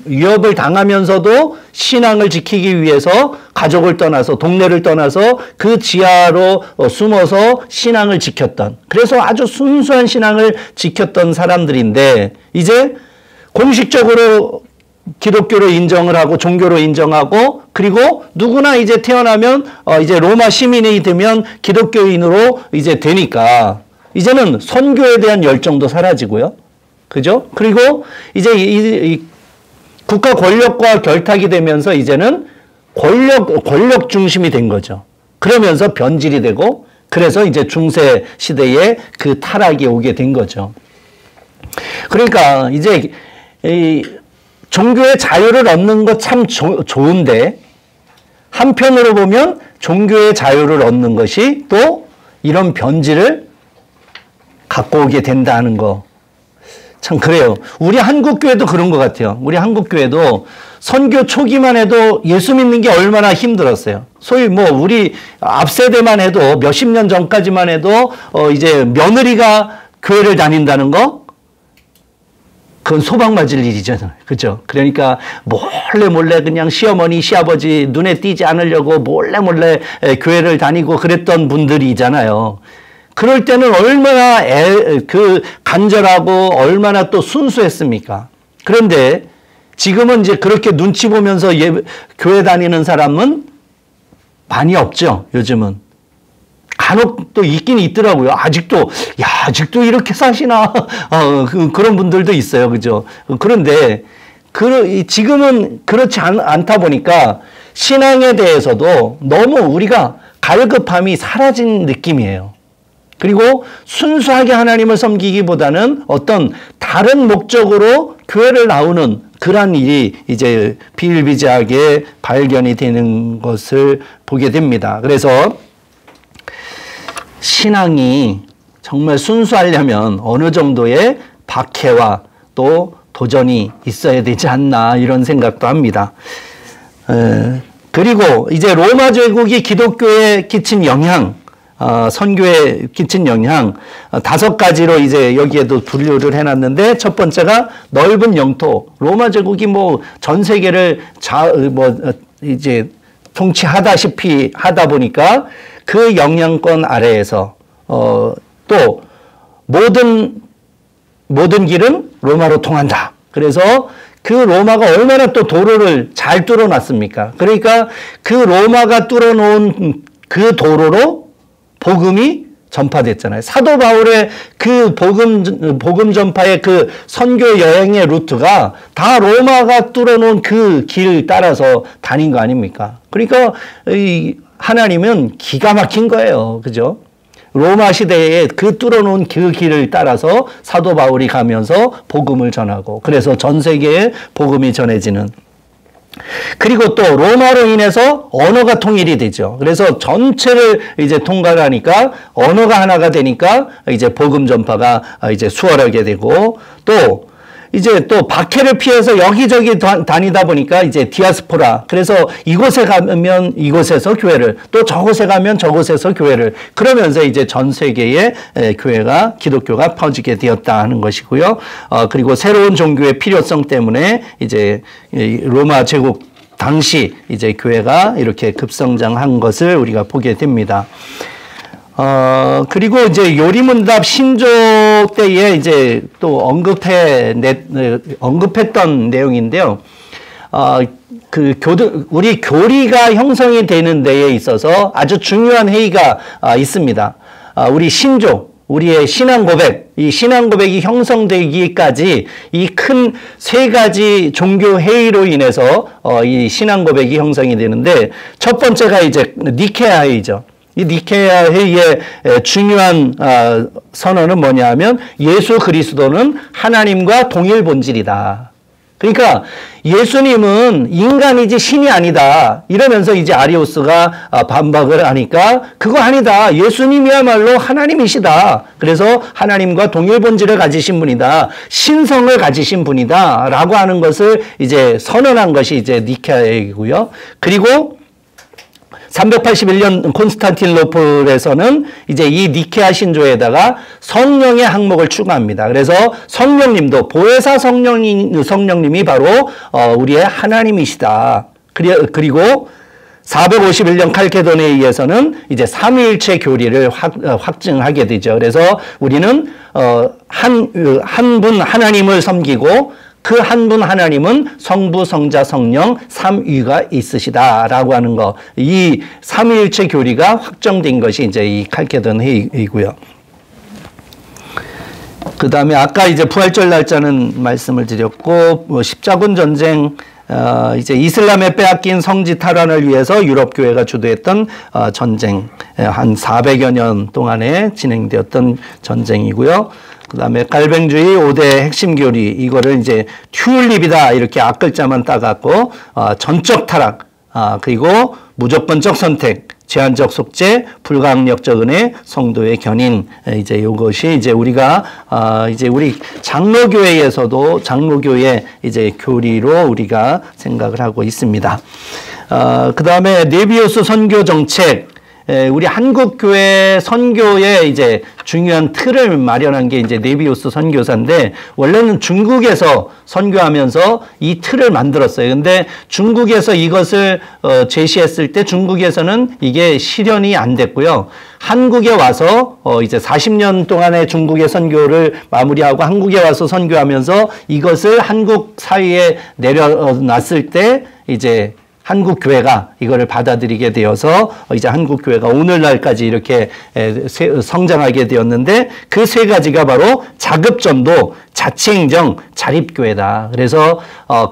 위협을 당하면서도 신앙을 지키기 위해서 가족을 떠나서 동네를 떠나서 그 지하로 숨어서 신앙을 지켰던, 그래서 아주 순수한 신앙을 지켰던 사람들인데, 이제 공식적으로 기독교로 인정을 하고 종교로 인정하고, 그리고 누구나 이제 태어나면 이제 로마 시민이 되면 기독교인으로 이제 되니까 이제는 선교에 대한 열정도 사라지고요. 그죠? 그리고 이제 이 국가 권력과 결탁이 되면서 이제는 권력 중심이 된 거죠. 그러면서 변질이 되고, 그래서 이제 중세 시대에 그 타락이 오게 된 거죠. 그러니까 이제 이 종교의 자유를 얻는 것 참 좋은데, 한편으로 보면 종교의 자유를 얻는 것이 또 이런 변질을 갖고 오게 된다는 거. 참 그래요. 우리 한국교회도 그런 것 같아요. 우리 한국교회도 선교 초기만 해도 예수 믿는 게 얼마나 힘들었어요. 소위 뭐 우리 앞세대만 해도 몇십 년 전까지만 해도 이제 며느리가 교회를 다닌다는 거, 그건 소방 맞을 일이잖아요. 그죠? 그러니까 몰래 그냥 시어머니, 시아버지 눈에 띄지 않으려고 몰래 교회를 다니고 그랬던 분들이잖아요. 그럴 때는 얼마나 간절하고 얼마나 또 순수했습니까? 그런데 지금은 이제 그렇게 눈치 보면서 교회 다니는 사람은 많이 없죠, 요즘은. 간혹 또 있긴 있더라고요. 아직도 이렇게 사시나? 그런 분들도 있어요. 그죠? 그런데, 지금은 그렇지 않다 보니까 신앙에 대해서도 너무 우리가 갈급함이 사라진 느낌이에요. 그리고 순수하게 하나님을 섬기기보다는 어떤 다른 목적으로 교회를 나오는 그러한 일이 이제 비일비재하게 발견이 되는 것을 보게 됩니다. 그래서 신앙이 정말 순수하려면 어느 정도의 박해와 또 도전이 있어야 되지 않나, 이런 생각도 합니다. 그리고 이제 로마 제국이 기독교에 끼친 영향, 선교에 끼친 영향, 5가지로 이제 여기에도 분류를 해놨는데, 첫 번째가 넓은 영토. 로마 제국이 뭐 전 세계를 이제 통치하다시피 하다 보니까 그 영향권 아래에서 또 모든 길은 로마로 통한다. 그래서 그 로마가 얼마나 또 도로를 잘 뚫어놨습니까? 그러니까 그 로마가 뚫어놓은 그 도로로 복음이 전파됐잖아요. 사도 바울의 그 복음 전파의 그 선교 여행의 루트가 다 로마가 뚫어놓은 그 길 따라서 다닌 거 아닙니까? 그러니까 하나님은 기가 막힌 거예요. 그죠? 로마 시대에 그 뚫어놓은 그 길을 따라서 사도 바울이 가면서 복음을 전하고, 그래서 전 세계에 복음이 전해지는. 그리고 또 로마로 인해서 언어가 통일이 되죠. 그래서 전체를 이제 통과하니까 언어가 하나가 되니까 이제 복음 전파가 이제 수월하게 되고, 또 이제 또 박해를 피해서 여기저기 다니다 보니까 이제 디아스포라, 그래서 이곳에 가면 이곳에서 교회를, 또 저곳에 가면 저곳에서 교회를, 그러면서 이제 전 세계에 교회가, 기독교가 퍼지게 되었다 하는 것이고요. 그리고 새로운 종교의 필요성 때문에 이제 로마 제국 당시 이제 교회가 이렇게 급성장한 것을 우리가 보게 됩니다. 그리고 이제 요리문답 신조 때에 이제 또 언급했던 내용인데요. 우리 교리가 형성이 되는 데에 있어서 아주 중요한 회의가 있습니다. 우리 신조, 우리의 신앙 고백, 이 신앙 고백이 형성되기까지 이 큰 세 가지 종교 회의로 인해서 이 신앙 고백이 형성이 되는데, 첫 번째가 이제 니케아 회의죠. 이 니케아 회의의 중요한 선언은 뭐냐 하면 예수 그리스도는 하나님과 동일 본질이다. 그러니까 예수님은 인간이지 신이 아니다. 이러면서 이제 아리우스가 반박을 하니까 그거 아니다. 예수님이야말로 하나님이시다. 그래서 하나님과 동일 본질을 가지신 분이다. 신성을 가지신 분이다. 라고 하는 것을 이제 선언한 것이 이제 니케아이고요. 그리고 381년 콘스탄티노플에서는 이제 이 니케아 신조에다가 성령의 항목을 추가합니다. 그래서 성령님도 보혜사 성령님이 바로 우리의 하나님이시다. 그리고 451년 칼케도네이에서는 이제 삼위일체 교리를 확증하게 되죠. 그래서 우리는 한 분 하나님을 섬기고 그 한 분 하나님은 성부, 성자, 성령 삼위가 있으시다라고 하는 거. 이 삼위일체 교리가 확정된 것이 이제 이 칼케돈 회의이고요. 그 다음에 아까 이제 부활절 날짜는 말씀을 드렸고, 십자군 전쟁, 이제 이슬람에 빼앗긴 성지 탈환을 위해서 유럽 교회가 주도했던 전쟁, 한 400여 년 동안에 진행되었던 전쟁이고요. 그 다음에 깔뱅주의 5대 핵심 교리, 이거를 이제 튤립이다 이렇게 앞글자만 따갖고 전적 타락, 그리고 무조건적 선택, 제한적 속죄, 불가항력적 은혜, 성도의 견인, 이제 이것이 이제 우리가 이제 우리 장로교회에서도 장로교회 이제 교리로 우리가 생각을 하고 있습니다. 그 다음에 네비우스 선교 정책. 우리 한국교회 선교의 이제 중요한 틀을 마련한 게 이제 네비우스 선교사인데, 원래는 중국에서 선교하면서 이 틀을 만들었어요. 근데 중국에서 이것을 제시했을 때 중국에서는 이게 실현이 안 됐고요. 한국에 와서 이제 40년 동안의 중국의 선교를 마무리하고 한국에 와서 선교하면서 이것을 한국 사회에 내려놨을 때 이제 한국 교회가 이거를 받아들이게 되어서 이제 한국 교회가 오늘날까지 이렇게 성장하게 되었는데, 그 세 가지가 바로 자급전도, 자치행정, 자립교회다. 그래서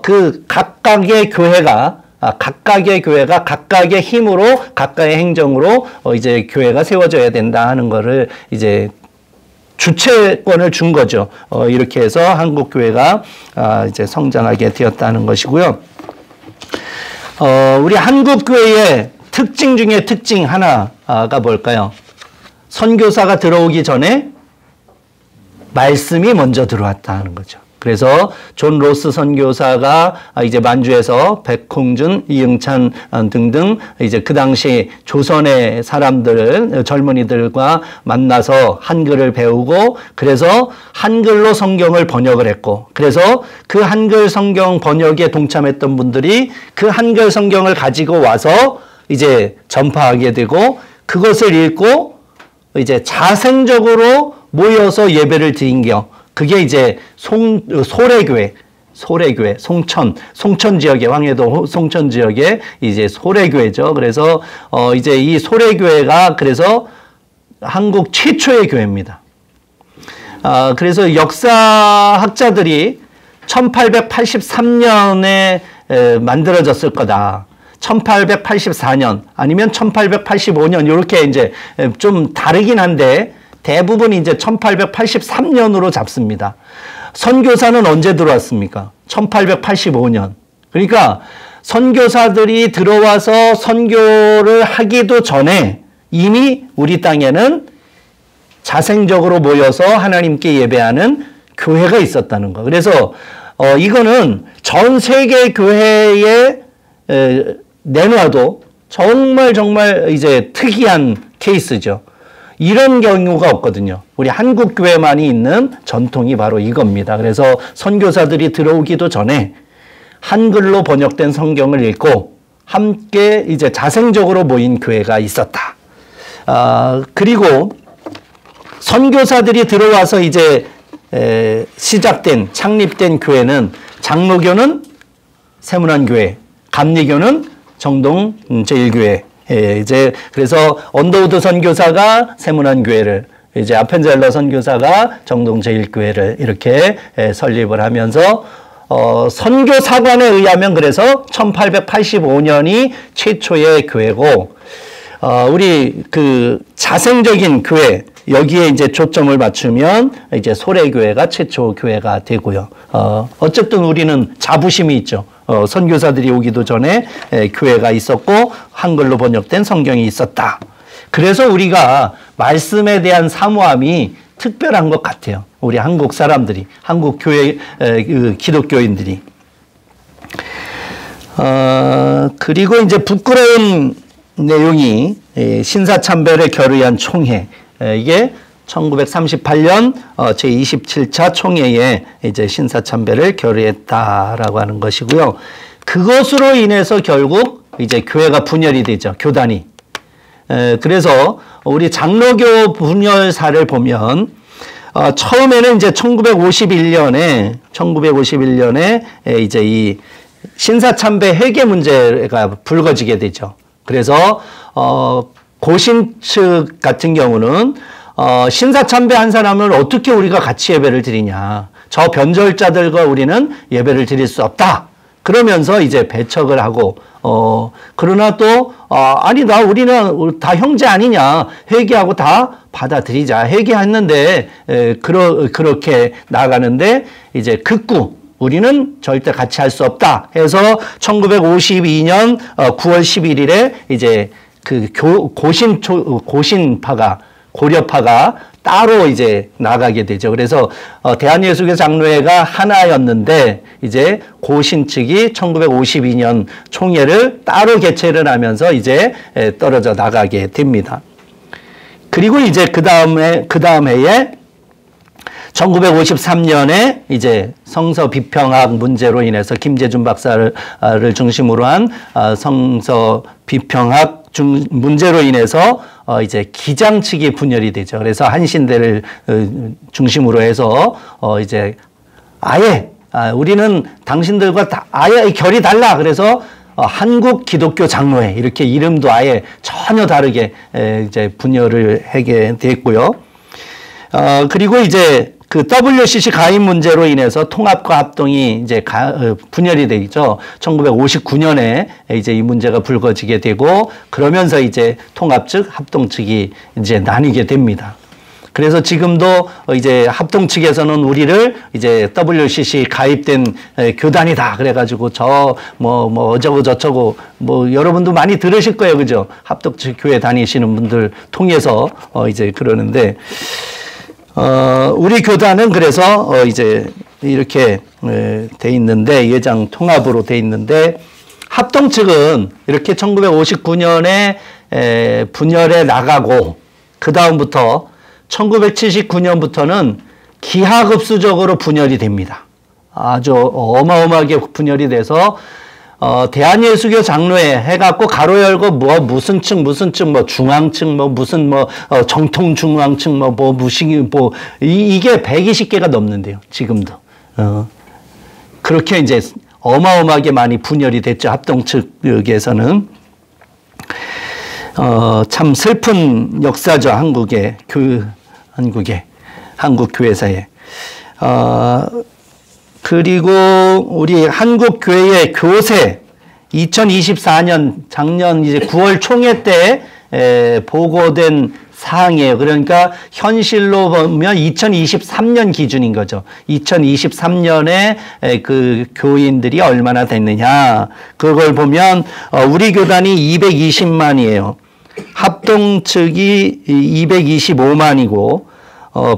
그 각각의 교회가 각각의 힘으로 각각의 행정으로 이제 교회가 세워져야 된다 하는 거를 이제 주체권을 준 거죠. 이렇게 해서 한국 교회가 이제 성장하게 되었다는 것이고요. 우리 한국교회의 특징 중에 특징 하나가 뭘까요? 선교사가 들어오기 전에 말씀이 먼저 들어왔다 하는 거죠. 그래서 존 로스 선교사가 이제 만주에서 백홍준, 이응찬 등등 이제 그 당시 조선의 사람들, 젊은이들과 만나서 한글을 배우고, 그래서 한글로 성경을 번역을 했고, 그래서 그 한글 성경 번역에 동참했던 분들이 그 한글 성경을 가지고 와서 이제 전파하게 되고, 그것을 읽고 이제 자생적으로 모여서 예배를 드린 겨. 그게 이제 소래교회, 송천 지역의, 황해도 송천 지역의 이제 소래교회죠. 그래서 이제 이 소래교회가 그래서 한국 최초의 교회입니다. 그래서 역사학자들이 1883년에 만들어졌을 거다. 1884년 아니면 1885년 이렇게 이제 좀 다르긴 한데, 대부분 이제 1883년으로 잡습니다. 선교사는 언제 들어왔습니까? 1885년. 그러니까 선교사들이 들어와서 선교를 하기도 전에 이미 우리 땅에는 자생적으로 모여서 하나님께 예배하는 교회가 있었다는 거. 그래서 이거는 전 세계 교회에 내놔도 정말 이제 특이한 케이스죠. 이런 경우가 없거든요. 우리 한국 교회만이 있는 전통이 바로 이겁니다. 그래서 선교사들이 들어오기도 전에 한글로 번역된 성경을 읽고 함께 이제 자생적으로 모인 교회가 있었다. 그리고 선교사들이 들어와서 이제 창립된 교회는 장로교는 세문안교회, 감리교는 정동 제1교회. 이제 그래서 언더우드 선교사가 세문안교회를, 이제 아펜젤러 선교사가 정동 제1교회를 이렇게 설립을 하면서 선교사관에 의하면 그래서 1885년이 최초의 교회고, 우리 그 자생적인 교회, 여기에 이제 초점을 맞추면 이제 소래교회가 최초 교회가 되고요. 어쨌든 우리는 자부심이 있죠. 선교사들이 오기도 전에 교회가 있었고 한글로 번역된 성경이 있었다. 그래서 우리가 말씀에 대한 사모함이 특별한 것 같아요. 우리 한국 사람들이, 한국 교회 기독교인들이. 그리고 이제 부끄러운 내용이 신사참배를 결의한 총회. 이게 1938년 제27차 총회에 이제 신사참배를 결의했다라고 하는 것이고요. 그것으로 인해서 결국 이제 교회가 분열이 되죠. 교단이. 그래서 우리 장로교 분열사를 보면 처음에는 이제 1951년에 이제 이 신사참배 회계 문제가 불거지게 되죠. 그래서 고신 측 같은 경우는 신사참배한 사람을 어떻게 우리가 같이 예배를 드리냐. 저 변절자들과 우리는 예배를 드릴 수 없다. 그러면서 이제 배척을 하고 그러나 또 아니다. 우리는 다 형제 아니냐. 회개하고 다 받아들이자. 회개했는데 그렇게 나가는데 이제 극구 우리는 절대 같이 할 수 없다 해서 1952년 9월 11일에 이제 그 고신파가, 고려파가 따로 이제 나가게 되죠. 그래서 대한예수교 장로회가 하나였는데 이제 고신 측이 1952년 총회를 따로 개최를 하면서 이제 떨어져 나가게 됩니다. 그리고 이제 그 다음 해에 1953년에 이제 성서 비평학 문제로 인해서 김재준 박사를 중심으로 한 성서 비평학 문제로 인해서 이제 기장 측이 분열이 되죠. 그래서 한신대를 중심으로 해서 이제 아예 우리는 당신들과 아예 결이 달라. 그래서 한국 기독교 장로회 이렇게 이름도 아예 전혀 다르게 이제 분열을 하게 됐고요. 그리고 이제 그 WCC 가입 문제로 인해서 통합과 합동이 이제 분열이 되죠. 1959년에 이제 이 문제가 불거지게 되고 그러면서 이제 통합 측, 합동 측이 이제 나뉘게 됩니다. 그래서 지금도 이제 합동 측에서는 우리를 이제 WCC 가입된 교단이다. 그래가지고 뭐 어쩌고 저쩌고 뭐 여러분도 많이 들으실 거예요. 그죠? 합동 측 교회 다니시는 분들 통해서 이제 그러는데 우리 교단은 그래서 이제 이렇게 돼 있는데 예장 통합으로 돼 있는데 합동 측은 이렇게 1959년에 분열해 나가고 그 다음부터 1979년부터는 기하급수적으로 분열이 됩니다. 아주 어마어마하게 분열이 돼서 대한예수교 장로회 해갖고 가로 열고 뭐 무슨 층 뭐 중앙층 뭐 무슨 뭐 정통 중앙층 뭐 무식이 뭐 이게 120개가 넘는데요. 지금도 그렇게 이제 어마어마하게 많이 분열이 됐죠. 합동 측에서는 참 슬픈 역사죠. 한국 교회사에. 그리고 우리 한국 교회의 교세 2024년 작년 이제 9월 총회 때 보고된 사항이에요. 그러니까 현실로 보면 2023년 기준인 거죠. 2023년에 그 교인들이 얼마나 됐느냐. 그걸 보면 우리 교단이 220만이에요. 합동 측이 225만이고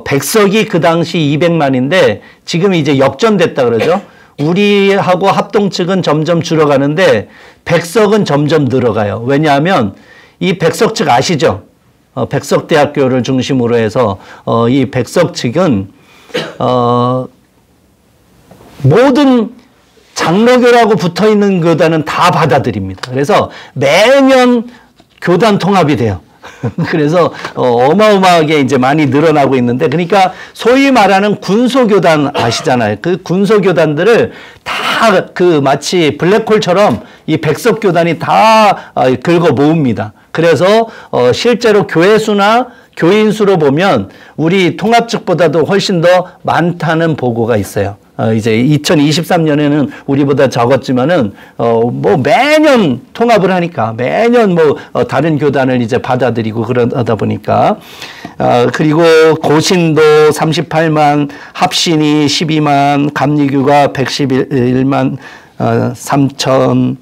백석이 그 당시 200만인데 지금 이제 역전됐다 그러죠. 우리하고 합동 측은 점점 줄어가는데 백석은 점점 늘어가요. 왜냐하면 이 백석 측 아시죠? 백석대학교를 중심으로 해서 이 백석 측은 모든 장로교라고 붙어있는 교단은 다 받아들입니다. 그래서 매년 교단 통합이 돼요. 그래서 어마어마하게 이제 많이 늘어나고 있는데, 그러니까 소위 말하는 군소교단 아시잖아요. 그 군소교단들을 다 그 마치 블랙홀처럼 이 백석교단이 다 긁어 모읍니다. 그래서 실제로 교회 수나 교인 수로 보면 우리 통합측보다도 훨씬 더 많다는 보고가 있어요. 이제 2023년에는 우리보다 적었지만은 뭐 매년 통합을 하니까 매년 뭐 다른 교단을 이제 받아들이고 그러다 보니까 그리고 고신도 38만, 합신이 12만, 감리교가 111만 3천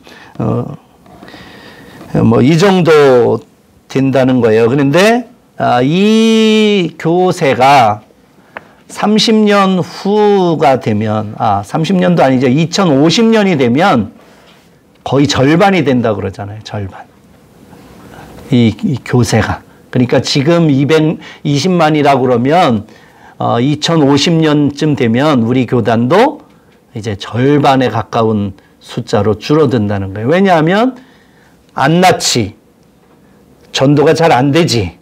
뭐 이 정도 된다는 거예요. 그런데 이 교세가 30년 후가 되면, 30년도 아니죠. 2050년이 되면 거의 절반이 된다 그러잖아요. 절반. 이 교세가. 그러니까 지금 220만이라고 그러면 2050년쯤 되면 우리 교단도 이제 절반에 가까운 숫자로 줄어든다는 거예요. 왜냐하면 안 낳지, 전도가 잘 안 되지,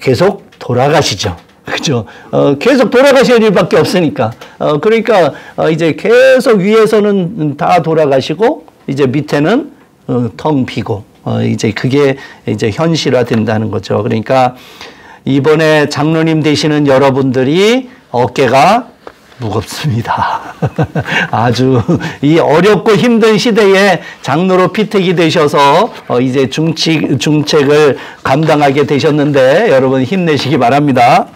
계속 돌아가시죠. 그죠? 계속 돌아가실 일밖에 없으니까. 그러니까, 이제 계속 위에서는 다 돌아가시고, 이제 밑에는, 텅 비고, 이제 그게 이제 현실화 된다는 거죠. 그러니까, 이번에 장로님 되시는 여러분들이 어깨가 무겁습니다. 아주 이 어렵고 힘든 시대에 장로로 피택이 되셔서 이제 중책을 감당하게 되셨는데 여러분 힘내시기 바랍니다.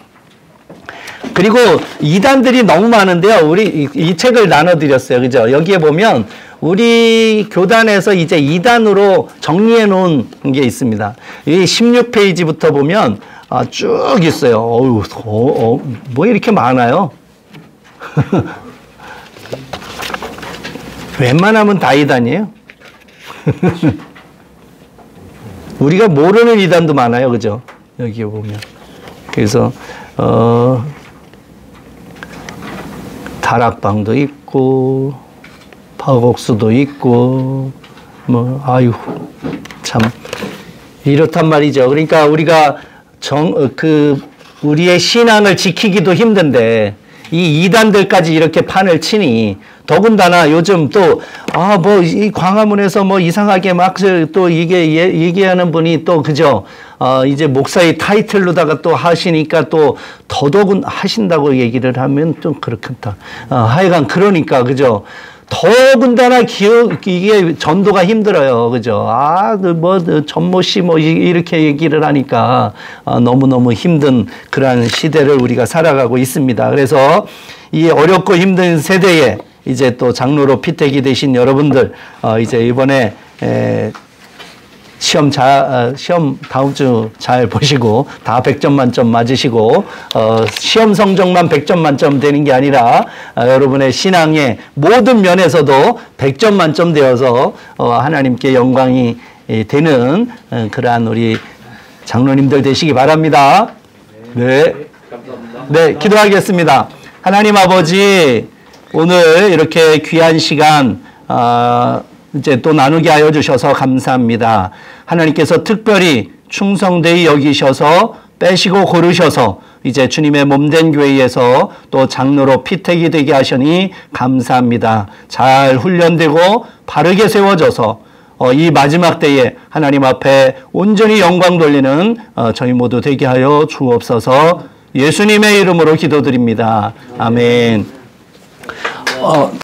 그리고 이단들이 너무 많은데요. 우리 이 책을 나눠드렸어요. 그죠? 여기에 보면 우리 교단에서 이제 이단으로 정리해 놓은 게 있습니다. 이 16페이지부터 보면 쭉 있어요. 뭐 이렇게 많아요? 웬만하면 다 이단이에요. 우리가 모르는 이단도 많아요. 그죠? 여기에 보면. 그래서 다락방도 있고 파곡수도 있고 뭐 아유 참 이렇단 말이죠. 그러니까 우리가 우리의 신앙을 지키기도 힘든데 이 이단들까지 이렇게 판을 치니 더군다나 요즘 또 뭐 이 광화문에서 뭐 이상하게 막 또 이게 얘기하는 분이 또 그죠? 이제 목사의 타이틀로다가 또 하시니까 또 더더군 하신다고 얘기를 하면 좀 그렇겠다. 하여간 그러니까 그죠? 더군다나 이게 전도가 힘들어요. 그죠? 뭐, 전모 씨 뭐, 이렇게 얘기를 하니까, 너무너무 힘든 그러한 시대를 우리가 살아가고 있습니다. 그래서 이 어렵고 힘든 세대에 이제 또 장로로 피택이 되신 여러분들, 이제 이번에, 시험 다음 주 잘 보시고, 다 100점 만점 맞으시고, 시험 성적만 100점 만점 되는 게 아니라, 여러분의 신앙의 모든 면에서도 100점 만점 되어서, 하나님께 영광이 되는 그러한 우리 장로님들 되시기 바랍니다. 네. 네, 기도하겠습니다. 하나님 아버지, 오늘 이렇게 귀한 시간, 이제 또 나누게 하여 주셔서 감사합니다. 하나님께서 특별히 충성되이 여기셔서 빼시고 고르셔서 이제 주님의 몸된 교회에서 또 장로로 피택이 되게 하시니 감사합니다. 잘 훈련되고 바르게 세워져서 이 마지막 때에 하나님 앞에 온전히 영광 돌리는 저희 모두 되게 하여 주옵소서. 예수님의 이름으로 기도드립니다. 아멘.